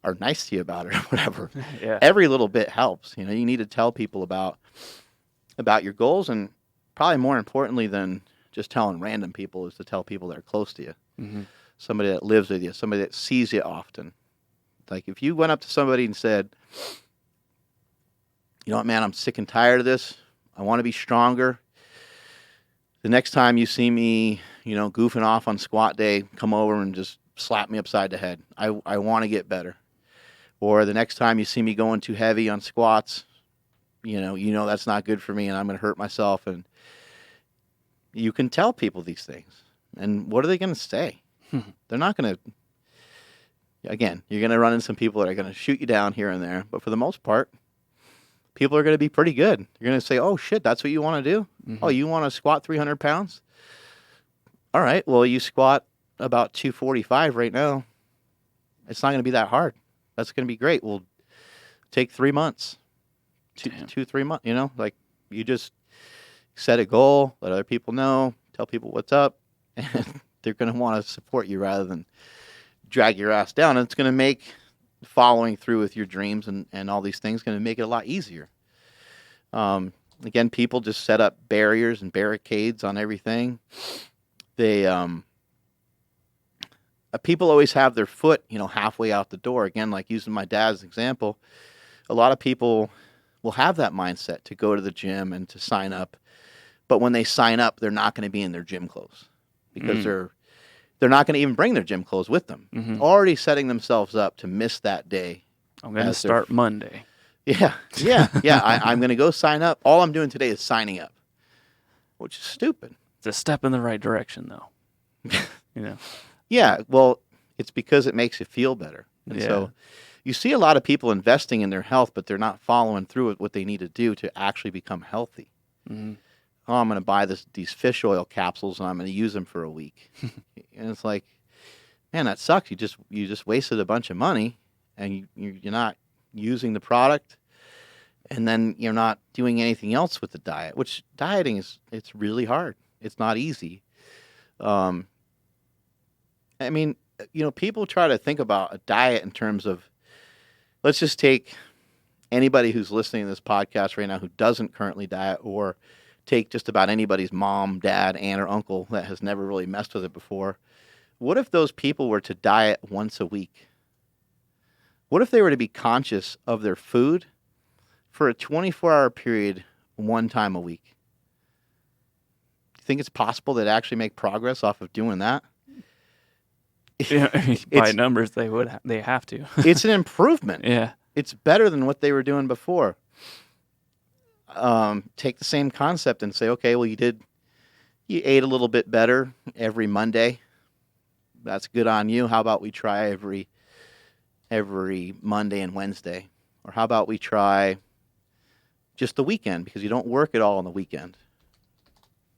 B: are nice to you about it or whatever.
A: Yeah.
B: Every little bit helps. You need to tell people about your goals, and probably more importantly than just telling random people is to tell people that are close to you.
A: Mm-hmm.
B: Somebody that lives with you, somebody that sees you often. Like if you went up to somebody and said, you know what, man, I'm sick and tired of this. I want to be stronger. The next time you see me, goofing off on squat day, come over and just slap me upside the head. I want to get better. Or the next time you see me going too heavy on squats, you know that's not good for me and I'm going to hurt myself. And you can tell people these things. And what are they going to say? They're not going to. Again, you're going to run into some people that are going to shoot you down here and there. But for the most part, people are going to be pretty good. They're going to say, oh, shit, that's what you want to do? Mm-hmm. Oh, you want to squat 300 pounds? All right, well, you squat about 245 right now. It's not going to be that hard. That's going to be great. We'll take 3 months. 3 months, like you just set a goal, let other people know, tell people what's up, and they're going to want to support you rather than drag your ass down. And it's going to make following through with your dreams and all these things going to make it a lot easier. Again, people just set up barriers and barricades on everything. They people always have their foot, halfway out the door. Again, like using my dad's example, a lot of people will have that mindset to go to the gym and to sign up. But when they sign up, they're not going to be in their gym clothes because they're not going to even bring their gym clothes with them. Mm-hmm. Already setting themselves up to miss that day.
A: I'm going to start Monday.
B: Yeah. I'm going to go sign up. All I'm doing today is signing up, which is stupid.
A: It's a step in the right direction, though.
B: Yeah, well, it's because it makes you feel better. And so you see a lot of people investing in their health, but they're not following through with what they need to do to actually become healthy. Mm-hmm. Oh, I'm going to buy these fish oil capsules and I'm going to use them for a week. And it's like, man, that sucks. You just wasted a bunch of money and you're not using the product. And then you're not doing anything else with the diet, which dieting it's really hard. It's not easy. I mean, people try to think about a diet in terms of, let's just take anybody who's listening to this podcast right now who doesn't currently diet, or take just about anybody's mom, dad, aunt, or uncle that has never really messed with it before. What if those people were to diet once a week? What if they were to be conscious of their food for a 24-hour period one time a week? Do you think it's possible they'd actually make progress off of doing that?
A: Yeah, by numbers, they have to.
B: It's an improvement.
A: Yeah.
B: It's better than what they were doing before. Take the same concept and say, okay, well, you ate a little bit better every Monday. That's good on you. How about we try every Monday and Wednesday? Or how about we try just the weekend because you don't work at all on the weekend?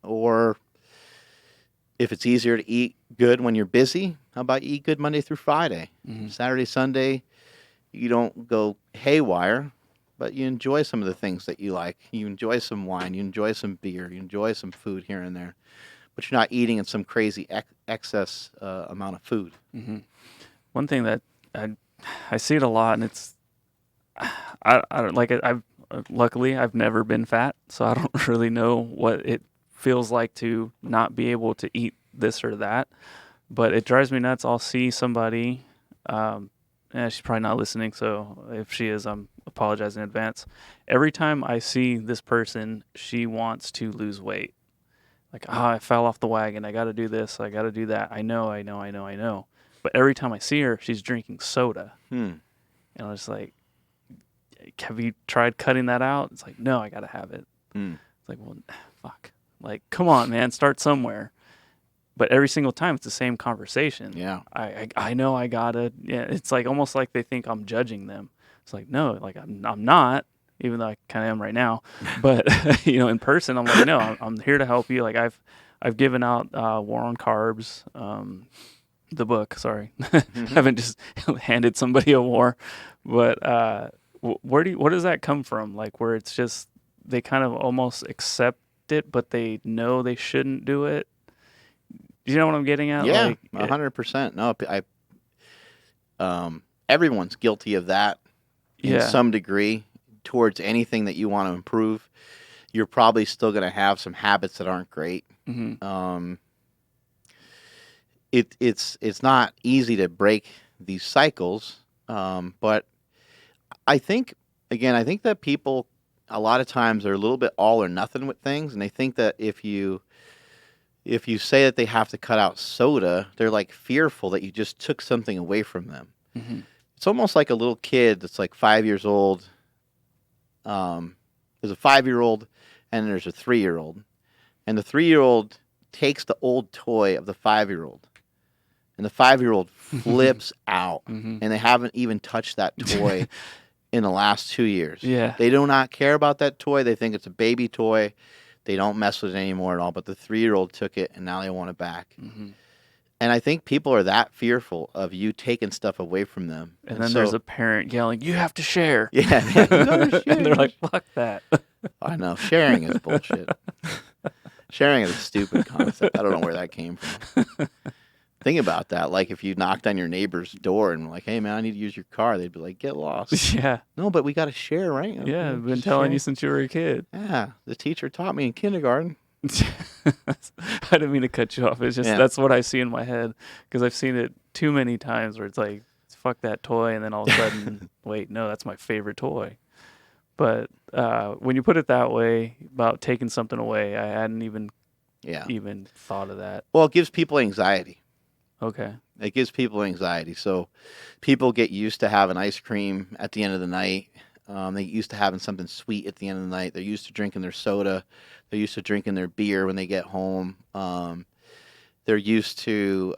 B: Or if it's easier to eat good when you're busy, how about you eat good Monday through Friday? Mm-hmm. Saturday, Sunday, you don't go haywire, but you enjoy some of the things that you like. You enjoy some wine, you enjoy some beer, you enjoy some food here and there, but you're not eating in some crazy excess amount of food.
A: Mm-hmm. One thing that I see it a lot, and it's I don't like it. Luckily I've never been fat, so I don't really know what it feels like to not be able to eat this or that, but it drives me nuts. I'll see somebody, she's probably not listening, so if she is, I'm apologizing in advance. Every time I see this person, she wants to lose weight. Like, I fell off the wagon. I got to do this. I got to do that. I know. But every time I see her, she's drinking soda. And I was like, have you tried cutting that out? It's like, no, I got to have it. It's like, well, fuck. Like, come on, man, start somewhere. But every single time, it's the same conversation.
B: Yeah.
A: I know I gotta. Yeah, it's like almost like they think I'm judging them. It's like, no, like I'm not, even though I kind of am right now. But in person, I'm like, no, I'm here to help you. Like I've given out War on Carbs, the book. Sorry, haven't just handed somebody a war. But where does that come from? Like where it's just they kind of almost accept it, but they know they shouldn't do it. Do you know what I'm getting at?
B: Yeah, 100%. No, everyone's guilty of that in some degree towards anything that you want to improve. You're probably still going to have some habits that aren't great. Mm-hmm. It's not easy to break these cycles, but I think that people a lot of times are a little bit all or nothing with things, and they think that if you say that they have to cut out soda, they're like fearful that you just took something away from them. Mm-hmm. It's almost like a little kid that's like 5 years old. There's a 5-year-old and there's a 3-year-old. And the 3-year-old takes the old toy of the 5-year-old. And the 5-year-old flips out.
A: Mm-hmm.
B: And they haven't even touched that toy in the last 2 years.
A: Yeah.
B: They do not care about that toy. They think it's a baby toy. They don't mess with it anymore at all. But the 3-year-old took it and now they want it back.
A: Mm-hmm.
B: And I think people are that fearful of you taking stuff away from them.
A: And then there's a parent yelling, "You have to share."
B: Yeah, you gotta share.
A: And they're like, "Fuck that."
B: I know. Sharing is bullshit. Sharing is a stupid concept. I don't know where that came from. Think about that. Like if you knocked on your neighbor's door and like, "Hey man, I need to use your car," they'd be like, "Get lost."
A: Yeah.
B: No, but we got to share, right?
A: Yeah, I've been telling you since you were a kid.
B: Yeah, the teacher taught me in kindergarten.
A: I didn't mean to cut you off. It's just that's what I see in my head because I've seen it too many times where it's like, fuck that toy, and then all of a sudden, wait, no, that's my favorite toy. But when you put it that way about taking something away, I hadn't even thought of that.
B: Well, it gives people anxiety.
A: Okay.
B: It gives people anxiety. So people get used to having ice cream at the end of the night. They get used to having something sweet at the end of the night. They're used to drinking their soda. They're used to drinking their beer when they get home. They're used to,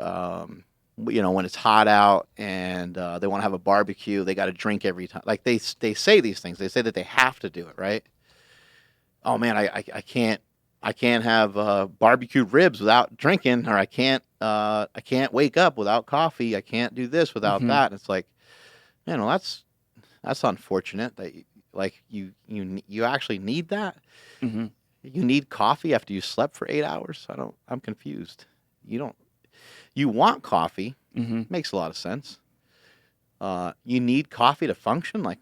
B: when it's hot out and they want to have a barbecue, they got to drink every time. Like they say these things. They say that they have to do it, right? Oh man, I can't have barbecued ribs without drinking, or I can't wake up without coffee. I can't do this without that. And it's like, that's unfortunate that you actually need that.
A: Mm-hmm.
B: You need coffee after you slept for 8 hours. I'm confused. You want coffee.
A: Mm-hmm.
B: Makes a lot of sense. You need coffee to function. Like,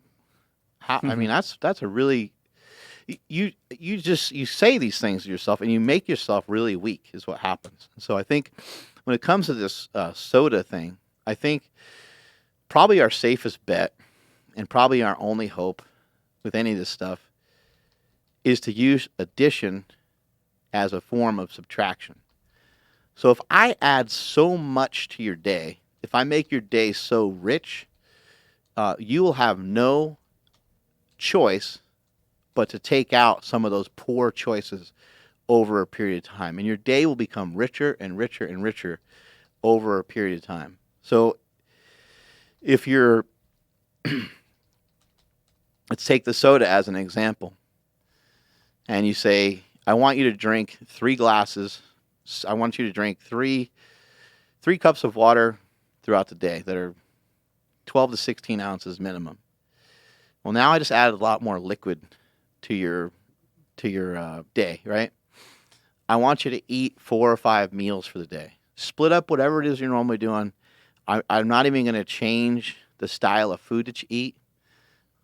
B: how? I mean, that's a really you say these things to yourself and you make yourself really weak is what happens. So I think when it comes to this soda thing, I think probably our safest bet and probably our only hope with any of this stuff is to use addition as a form of subtraction. So if I add so much to your day, if I make your day so rich, you will have no choice but to take out some of those poor choices over a period of time. And your day will become richer and richer and richer over a period of time. So if you're, let's take the soda as an example. And you say, I want you to drink 3 glasses. I want you to drink three cups of water throughout the day that are 12 to 16 ounces minimum. Well, now I just added a lot more liquid to your day, right? I want you to eat 4 or 5 meals for the day. Split up whatever it is you're normally doing. I'm not even going to change the style of food that you eat.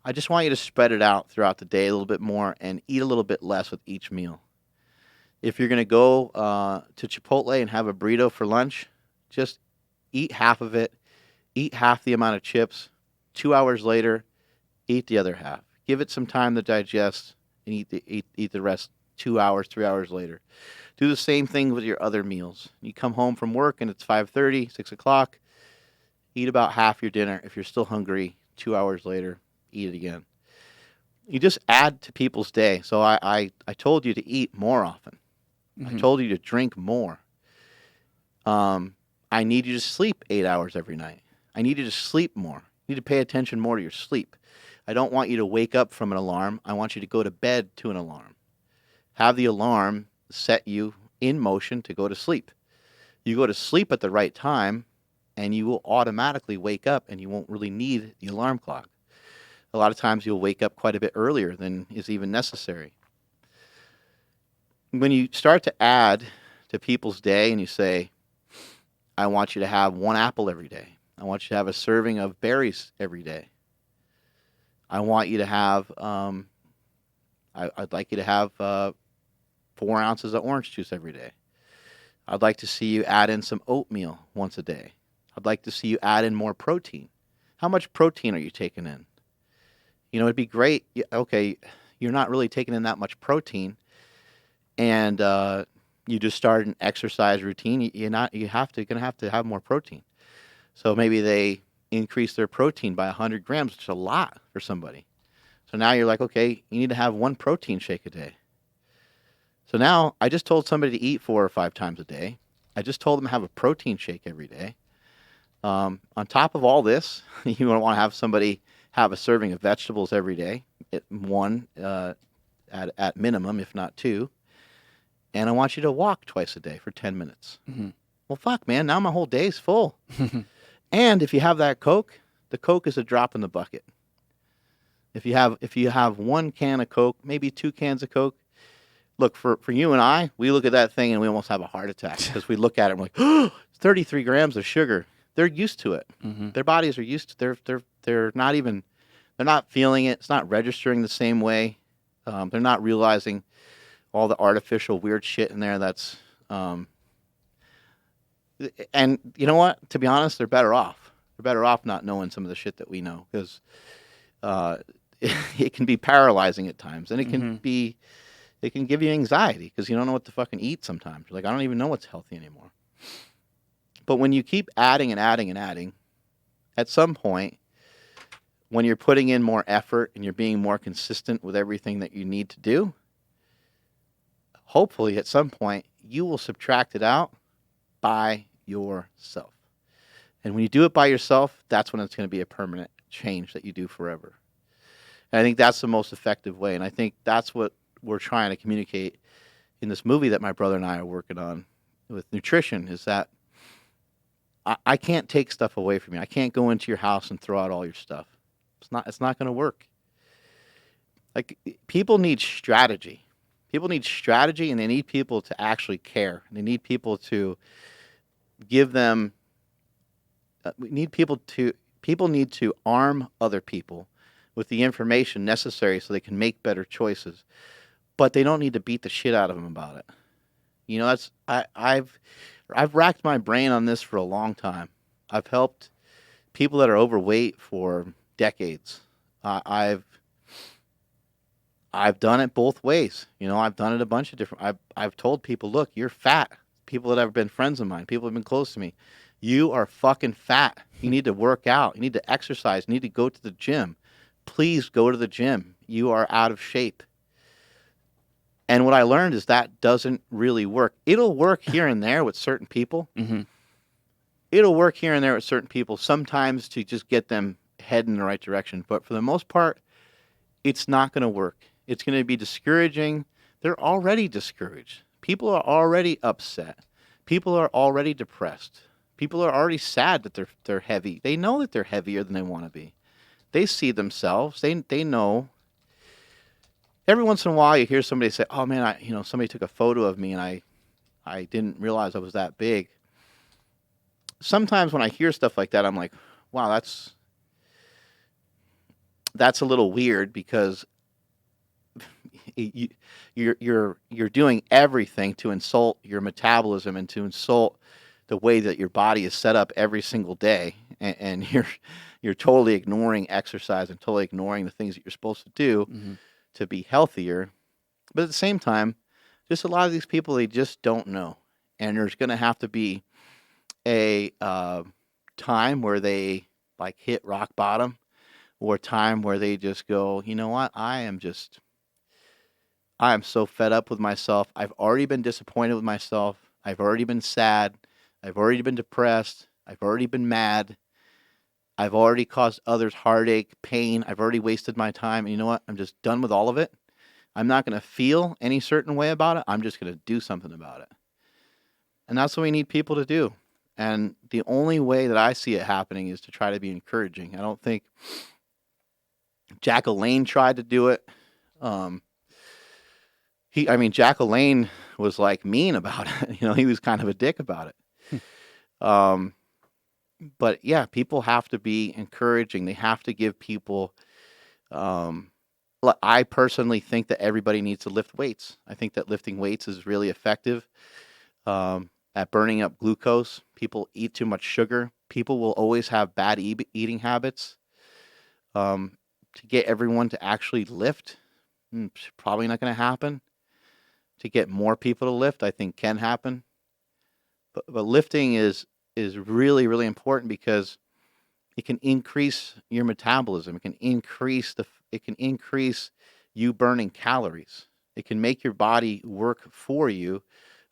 B: I just want you to spread it out throughout the day a little bit more and eat a little bit less with each meal. If you're going to go to Chipotle and have a burrito for lunch, just eat half of it. Eat half the amount of chips. 2 hours later, eat the other half. Give it some time to digest and eat the rest 2 hours, 3 hours later. Do the same thing with your other meals. You come home from work and it's 5:30, 6 o'clock. Eat about half your dinner. If you're still hungry, 2 hours later, eat it again. You just add to people's day. So I told you to eat more often.
A: Mm-hmm.
B: I told you to drink more. I need you to sleep 8 hours every night. I need you to sleep more. You need to pay attention more to your sleep. I don't want you to wake up from an alarm. I want you to go to bed to an alarm. Have the alarm set you in motion to go to sleep. You go to sleep at the right time, and you will automatically wake up, and you won't really need the alarm clock. A lot of times you'll wake up quite a bit earlier than is even necessary. When you start to add to people's day and you say, I want you to have 1 apple every day. I want you to have a serving of berries every day. I want you to have, I'd like you to have 4 ounces of orange juice every day. I'd like to see you add in some oatmeal once a day. I'd like to see you add in more protein. How much protein are you taking in? It'd be great. Okay, you're not really taking in that much protein, and you just started an exercise routine. You're gonna have to have more protein. So maybe they increase their protein by 100 grams, which is a lot for somebody. So now you're like, okay, you need to have 1 protein shake a day. So now I just told somebody to eat 4 or 5 times a day. I just told them to have a protein shake every day. On top of all this, you want to have somebody have a serving of vegetables every day, 1 at minimum, if not 2. And I want you to walk twice a day for 10 minutes.
A: Mm-hmm.
B: Well, fuck, man, now my whole day's full. And if you have that Coke, the Coke is a drop in the bucket. If you have 1 can of Coke, maybe 2 cans of Coke, look, for you and I, we look at that thing and we almost have a heart attack because we look at it and we're like, oh, 33 grams of sugar. They're used to it.
A: Mm-hmm.
B: Their bodies are used to. They're not feeling it. It's not registering the same way. They're not realizing all the artificial weird shit in there. That's and you know what? To be honest, they're better off. They're better off not knowing some of the shit that we know because it can be paralyzing at times, and it can be. It can give you anxiety because you don't know what to fucking eat sometimes. You're like, I don't even know what's healthy anymore. But when you keep adding and adding and adding, at some point, when you're putting in more effort and you're being more consistent with everything that you need to do, hopefully at some point, you will subtract it out by yourself. And when you do it by yourself, that's when it's going to be a permanent change that you do forever. And I think that's the most effective way. And I think that's what we're trying to communicate in this movie that my brother and I are working on with nutrition is that I can't take stuff away from you. I can't go into your house and throw out all your stuff. It's not going to work. Like, people need strategy. People need strategy, and they need people to actually care. They need people to give them. People need to arm other people with the information necessary so they can make better choices. But they don't need to beat the shit out of them about it. You know, I've racked my brain on this for a long time. I've helped people that are overweight for decades. I've done it both ways. You know, I've done it a bunch of different. I've told people, look, you're fat. People that have been friends of mine, people that have been close to me, you are fucking fat. You need to work out. You need to exercise. You need to go to the gym. Please go to the gym. You are out of shape. And what I learned is that doesn't really work. It'll work here and there with certain people.
A: Mm-hmm.
B: It'll work here and there with certain people, sometimes to just get them head in the right direction. But for the most part, it's not going to work. It's going to be discouraging. They're already discouraged. People are already upset. People are already depressed. People are already sad that they're heavy. They know that they're heavier than they want to be. They see themselves. They know. Every once in a while, you hear somebody say, "Oh man, somebody took a photo of me and I didn't realize I was that big." Sometimes when I hear stuff like that, I'm like, "Wow, that's a little weird," because you're doing everything to insult your metabolism and to insult the way that your body is set up every single day, and you're totally ignoring exercise and totally ignoring the things that you're supposed to do. Mm-hmm. To be healthier. But at the same time, just a lot of these people, they just don't know. And there's going to have to be a time where they like hit rock bottom, or a time where they just go, you know what, I am so fed up with myself. I've already been disappointed with myself. I've already been sad. I've already been depressed. I've already been mad. I've already caused others heartache, pain. I've already wasted my time. And you know what? I'm just done with all of it. I'm not going to feel any certain way about it. I'm just going to do something about it. And that's what we need people to do. And the only way that I see it happening is to try to be encouraging. I don't think Jack LaLanne tried to do it. Jack LaLanne was like mean about it. You know, he was kind of a dick about it. But yeah, people have to be encouraging. They have to give people. I personally think that everybody needs to lift weights. I think that lifting weights is really effective at burning up glucose. People eat too much sugar. People will always have bad eating habits. To get everyone to actually lift, probably not going to happen. To get more people to lift, I think can happen. But lifting is really, really important because It can increase your metabolism. It can increase you burning calories. It can make your body work for you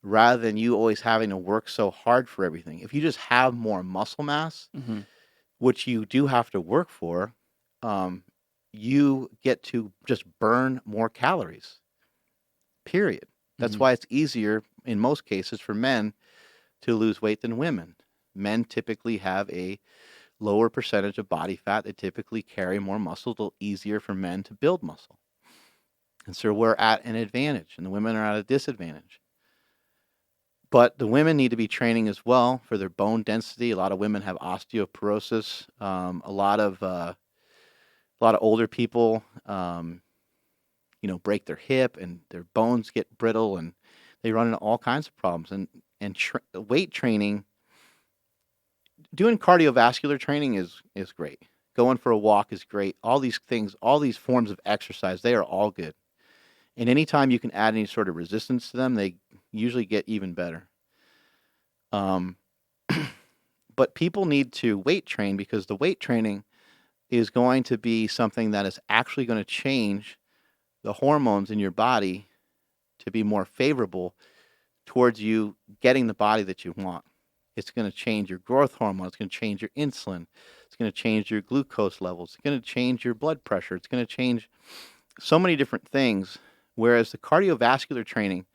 B: rather than you always having to work so hard for everything. If you just have more muscle mass,
A: Mm-hmm.
B: which you do have to work for, you get to just burn more calories. Period. That's
A: Mm-hmm.
B: why it's easier in most cases for men to lose weight than women. Men typically have a lower percentage of body fat. They typically carry more muscle. It's a little easier for men to build muscle. And so we're at an advantage, and the women are at a disadvantage. But the women need to be training as well for their bone density. A lot of women have osteoporosis. A lot of older people, break their hip and their bones get brittle, and they run into all kinds of problems. And weight training, doing cardiovascular training is great. Going for a walk is great. All these things, all these forms of exercise, they are all good. And anytime you can add any sort of resistance to them, they usually get even better. But people need to weight train because the weight training is going to be something that is actually going to change the hormones in your body to be more favorable towards you getting the body that you want. It's going to change your growth hormone. It's going to change your insulin. It's going to change your glucose levels. It's going to change your blood pressure. It's going to change so many different things. Whereas the cardiovascular training,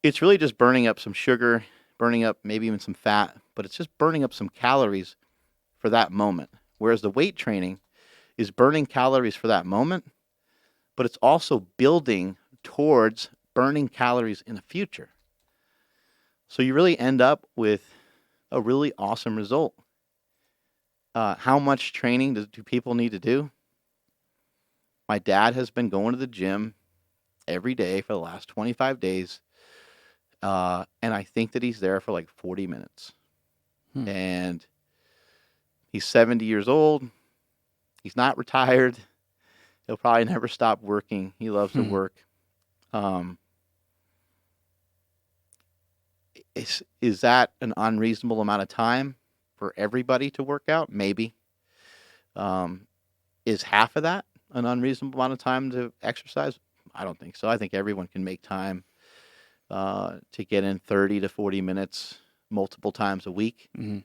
B: it's really just burning up some sugar, burning up maybe even some fat, but it's just burning up some calories for that moment. Whereas the weight training is burning calories for that moment, but it's also building towards burning calories in the future. So you really end up with a really awesome result. How much training do people need to do? My dad has been going to the gym every day for the last 25 days. And I think that he's there for like 40 minutes. And he's 70 years old. He's not retired. He'll probably never stop working. He loves to work. Is that an unreasonable amount of time for everybody to work out? Maybe. Is half of that an unreasonable amount of time to exercise? I don't think so. I think everyone can make time to get in 30 to 40 minutes multiple times a week.
A: Mm-hmm.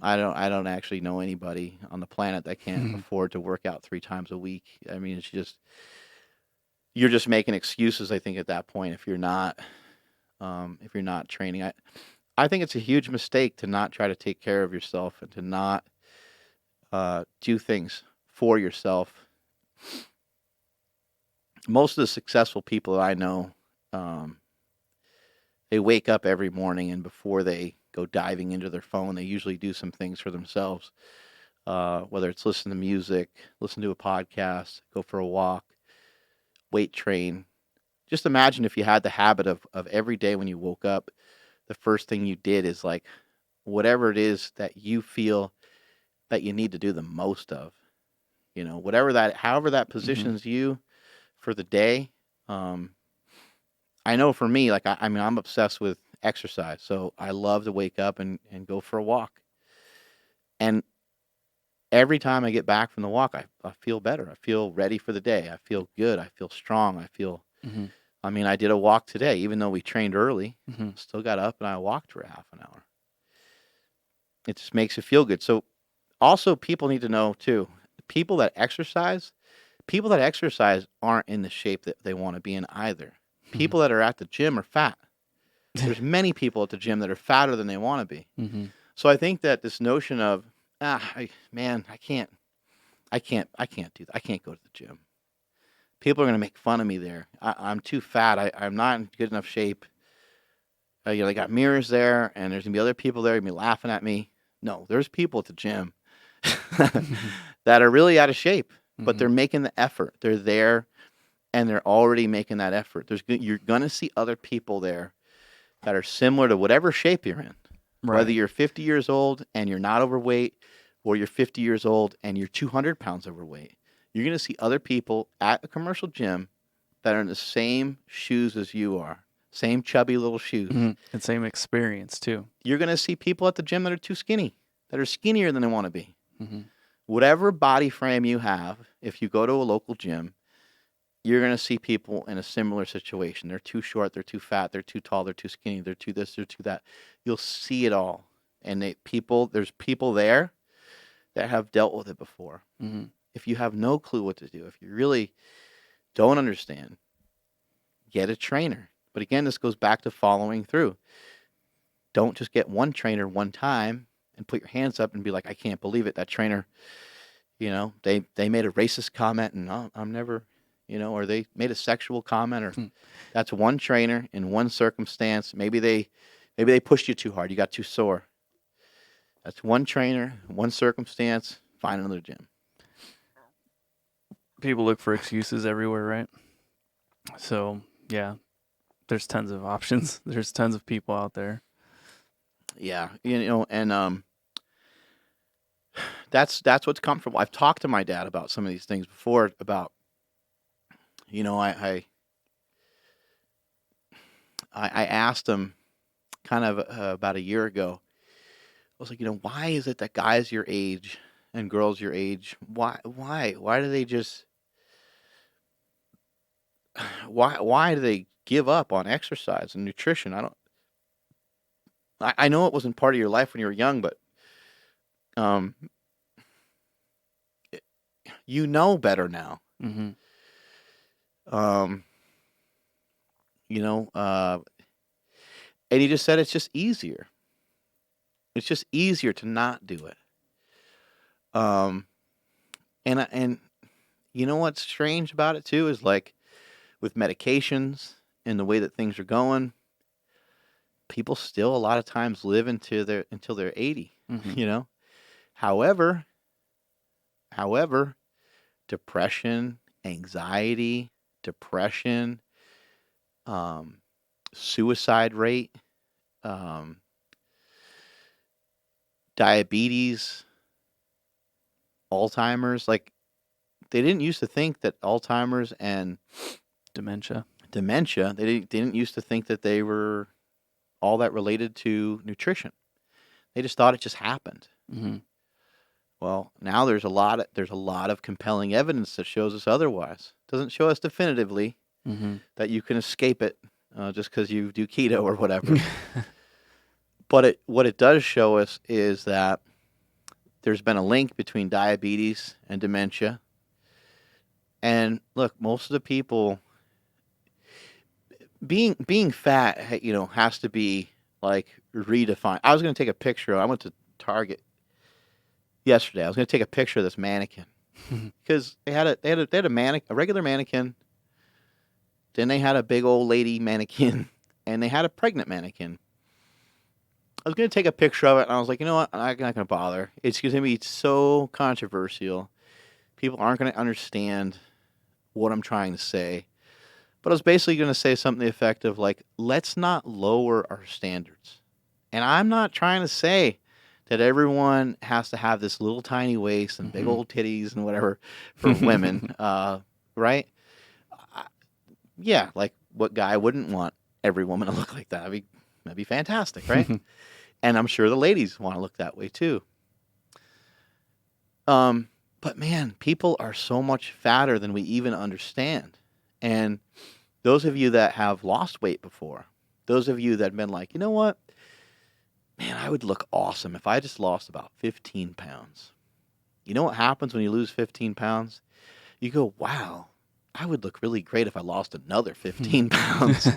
B: I don't actually know anybody on the planet that can't afford to work out 3 times a week. I mean, you're just making excuses, I think, at that point if you're not training. I think it's a huge mistake to not try to take care of yourself and to not do things for yourself. Most of the successful people that I know, they wake up every morning, and before they go diving into their phone, they usually do some things for themselves, whether it's listen to music, listen to a podcast, go for a walk, weight train. Just imagine if you had the habit of every day when you woke up, the first thing you did is like whatever it is that you feel that you need to do the most of, however that positions you for the day. I know for me, like, I mean, I'm obsessed with exercise, so I love to wake up and go for a walk. And every time I get back from the walk, I feel better. I feel ready for the day. I feel good. I feel strong. I mean, I did a walk today, even though we trained early. Still got up and I walked for half an hour. It just makes you feel good. So also people need to know too, people that exercise aren't in the shape that they want to be in either. People that are at the gym are fat. There's many people at the gym that are fatter than they want to be. So I think that this notion of, I can't do that. I can't go to the gym. People are going to make fun of me there. I'm too fat. I'm not in good enough shape. They got mirrors there, and there's going to be other people there going to be laughing at me. No, there's people at the gym that are really out of shape, but they're making the effort. They're there, and they're already making that effort. You're going to see other people there that are similar to whatever shape you're in. Right. Whether you're 50 years old and you're not overweight, or you're 50 years old and you're 200 pounds overweight, you're going to see other people at a commercial gym that are in the same shoes as you are. Same chubby little shoes.
A: And same experience, too.
B: You're going to see people at the gym that are too skinny, that are skinnier than they want to be.
A: Mm-hmm.
B: Whatever body frame you have, if you go to a local gym, you're going to see people in a similar situation. They're too short, they're too fat, they're too tall, they're too skinny, they're too this, they're too that. You'll see it all. And there's people there that have dealt with it before.
A: Mm-hmm.
B: If you have no clue what to do, if you really don't understand, get a trainer. But again, this goes back to following through. Don't just get one trainer one time and put your hands up and be like, I can't believe it. That trainer, they made a racist comment and I'm never, or they made a sexual comment, or that's one trainer in one circumstance. Maybe they pushed you too hard. You got too sore. That's one trainer, one circumstance. Find another gym.
A: People look for excuses everywhere, right? So, yeah, there's tons of options. There's tons of people out there.
B: Yeah, and that's what's comfortable. I've talked to my dad about some of these things before. About, I asked him kind of about a year ago. I was like, why is it that guys your age and girls your age, why do they just, why do they give up on exercise and nutrition? I know it wasn't part of your life when you were young, but you know better now.
A: Mm-hmm.
B: And he just said it's just easier. It's just easier to not do it. And you know what's strange about it too is, like, with medications and the way that things are going, people still a lot of times live until they're 80.
A: Mm-hmm.
B: However, depression, anxiety, suicide rate, diabetes, Alzheimer's. Like, they didn't used to think that Alzheimer's and
A: Dementia,
B: they didn't used to think that they were all that related to nutrition. They just thought it just happened.
A: Mm-hmm.
B: Well, now there's a lot of compelling evidence that shows us otherwise. It doesn't show us definitively
A: mm-hmm.
B: that you can escape it just because you do keto or whatever. But what it does show us is that there's been a link between diabetes and dementia. And look, most of the people being fat, has to be, like, redefined. I was going to take a picture. I went to Target yesterday. I was going to take a picture of this mannequin because they had a regular mannequin. Then they had a big old lady mannequin, and they had a pregnant mannequin. I was going to take a picture of it, and I was like, you know what? I'm not going to bother. It's going to be so controversial. People aren't going to understand what I'm trying to say. But I was basically going to say something to the effect of, like, let's not lower our standards. And I'm not trying to say that everyone has to have this little tiny waist and big old titties and whatever for women, right? Yeah, like, what guy wouldn't want every woman to look like that? That'd be fantastic, right? And I'm sure the ladies want to look that way too. But man, people are so much fatter than we even understand. And those of you that have lost weight before, those of you that have been like, you know what? Man, I would look awesome if I just lost about 15 pounds. You know what happens when you lose 15 pounds? You go, wow, I would look really great if I lost another 15 pounds,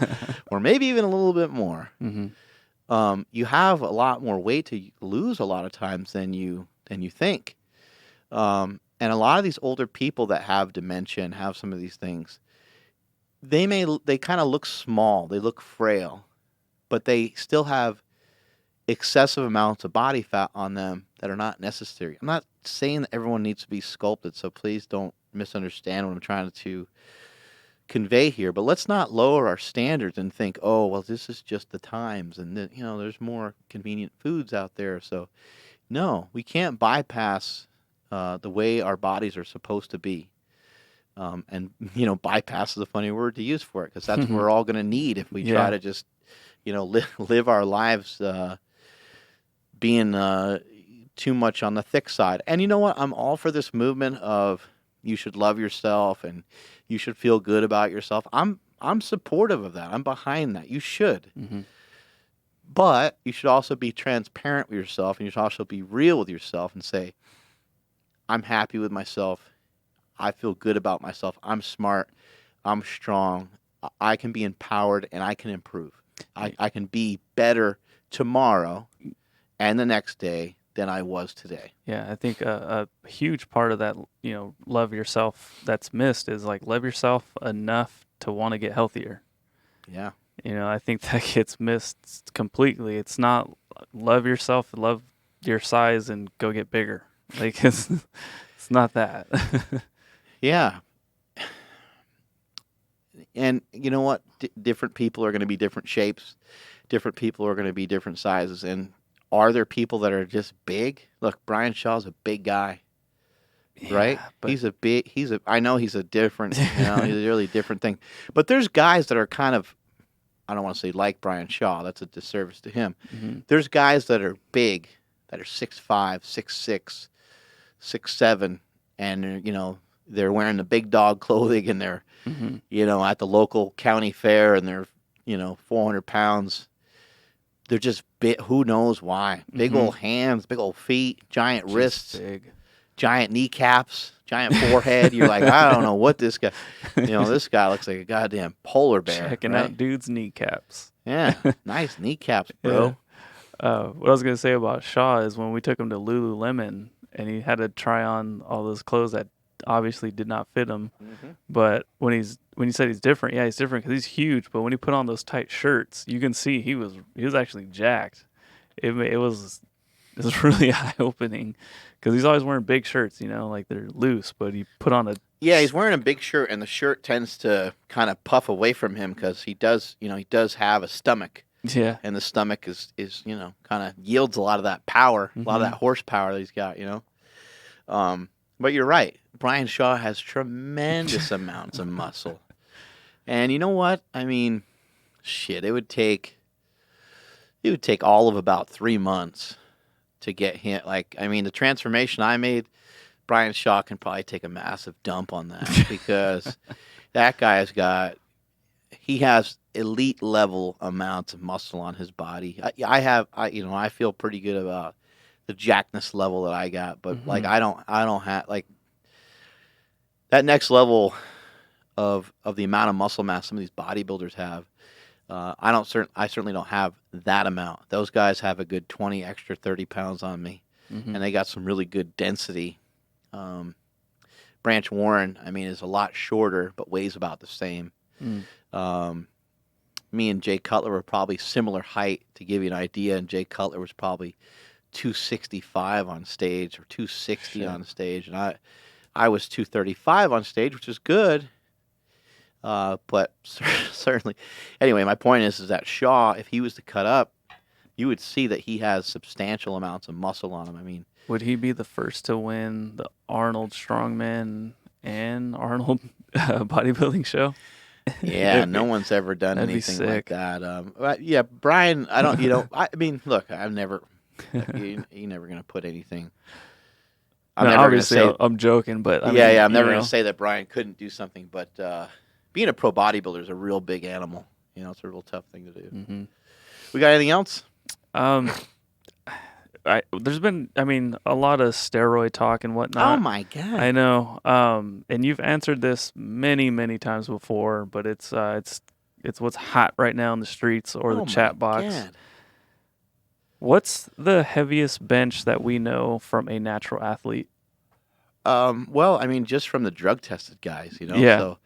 B: or maybe even a little bit more.
A: Mm-hmm.
B: You have a lot more weight to lose a lot of times than you think. And a lot of these older people that have dementia and have some of these things, they kind of look small, they look frail, but they still have excessive amounts of body fat on them that are not necessary. I'm not saying that everyone needs to be sculpted, so please don't misunderstand what I'm trying to convey here. But let's not lower our standards and think, oh, well, this is just the times, and then, there's more convenient foods out there. So no, we can't bypass the way our bodies are supposed to be. And bypass is a funny word to use for it, because that's what we're all going to need if we try to just live our lives being too much on the thick side. And you know what? I'm all for this movement of you should love yourself and you should feel good about yourself. I'm supportive of that. I'm behind that. You should.
A: Mm-hmm.
B: But you should also be transparent with yourself, and you should also be real with yourself and say, I'm happy with myself. I feel good about myself. I'm smart. I'm strong. I can be empowered, and I can improve. I can be better tomorrow and the next day than I was today.
A: Yeah, I think a huge part of that, love yourself that's missed is like love yourself enough to want to get healthier.
B: Yeah.
A: I think that gets missed completely. It's not love yourself, love your size, and go get bigger. Like it's not that.
B: Yeah. And you know what? Different people are going to be different shapes. Different people are going to be different sizes. And are there people that are just big? Look, Brian Shaw's a big guy, right?
A: But
B: I know he's a different, he's a really different thing. But there's guys that are kind of, I don't want to say like Brian Shaw. That's a disservice to him.
A: Mm-hmm.
B: There's guys that are big, that are 6'5", 6'6", 6'7", and they're wearing the big dog clothing, and they're at the local county fair, and they're 400 pounds. They're just big. Who knows why? Big old hands, big old feet, giant wrists,
A: big.
B: Giant kneecaps, giant forehead. You're like, I don't know what this guy. This guy looks like a goddamn polar bear.
A: Checking
B: right?
A: out dude's kneecaps.
B: Yeah, nice kneecaps, bro.
A: Yeah. What I was gonna say about Shaw is when we took him to Lululemon and he had to try on all those clothes that obviously did not fit him. Mm-hmm. But when you said he's different, yeah, he's different because he's huge. But when he put on those tight shirts, you can see he was actually jacked. It was really eye opening because he's always wearing big shirts, like they're loose. But he put on
B: he's wearing a big shirt, and the shirt tends to kind of puff away from him because he does have a stomach.
A: Yeah.
B: And the stomach is kind of yields a lot of that power, a lot of that horsepower that he's got, But you're right. Brian Shaw has tremendous amounts of muscle. And you know what? I mean, shit, it would take all of about 3 months to get him. The transformation I made, Brian Shaw can probably take a massive dump on that because that guy's he has elite level amounts of muscle on his body. I feel pretty good about the jackness level that I got, but I don't have that next level of the amount of muscle mass some of these bodybuilders have. I certainly don't have that amount. Those guys have a good 20 extra 30 pounds on me, and they got some really good density. Branch Warren, is a lot shorter, but weighs about the same. Me and Jay Cutler were probably similar height, to give you an idea, and Jay Cutler was probably 265 on stage or 260 on stage, and I was 235 on stage, which is good. But certainly, anyway, my point is that Shaw, if he was to cut up, you would see that he has substantial amounts of muscle on him.
A: Would he be the first to win the Arnold Strongman and Arnold bodybuilding show?
B: Yeah, no one's ever done anything like that. Yeah, Brian, I don't, look, I've never, you're never going to put anything.
A: I'm joking, but
B: I'm never going to say that Brian couldn't do something, but being a pro bodybuilder is a real big animal. It's a real tough thing to do. Mm-hmm. We got anything else?
A: There's been, a lot of steroid talk and whatnot.
B: Oh my God.
A: I know. And you've answered this many, many times before, but it's what's hot right now in the streets or the chat box. God. What's the heaviest bench that we know from a natural athlete?
B: Just from the drug tested guys,
A: Yeah.
B: So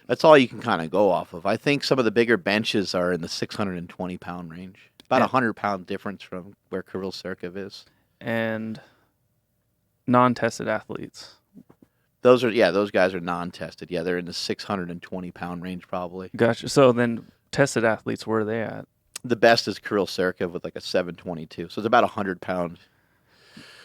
B: that's all you can kind of go off of. I think some of the bigger benches are in the 620 pound range. About 100-pound difference from where Kirill Serkiv is.
A: And non-tested athletes.
B: Those guys are non-tested. Yeah, they're in the 620-pound range probably.
A: Gotcha. So then tested athletes, where are they at?
B: The best is Kirill Serkiv with like a 722. So it's about 100-pound.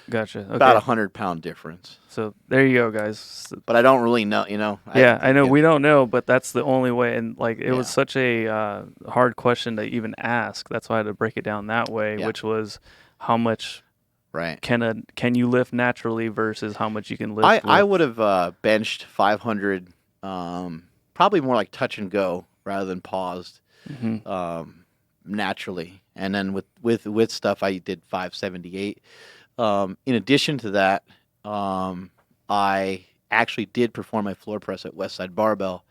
A: Gotcha. Okay.
B: About 100-pound difference.
A: So there you go, guys.
B: But I don't really know,
A: I know. We don't know, but that's the only way. And it was such a hard question to even ask. That's why I had to break it down that way, which was how much
B: Right.
A: Can you lift naturally versus how much you can lift?
B: I would have benched 500, probably more like touch and go rather than paused, naturally. And then with stuff, I did 578. In addition to that, I actually did perform my floor press at Westside Barbell,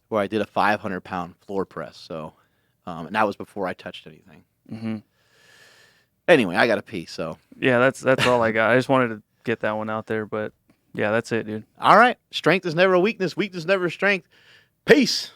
B: where I did a 500-pound floor press. So, and that was before I touched anything.
A: Mm-hmm.
B: Anyway, I got to pee. So
A: yeah, that's all I got. I just wanted to get that one out there, but yeah, that's it, dude.
B: all right, strength is never a weakness. Weakness never a strength. Peace.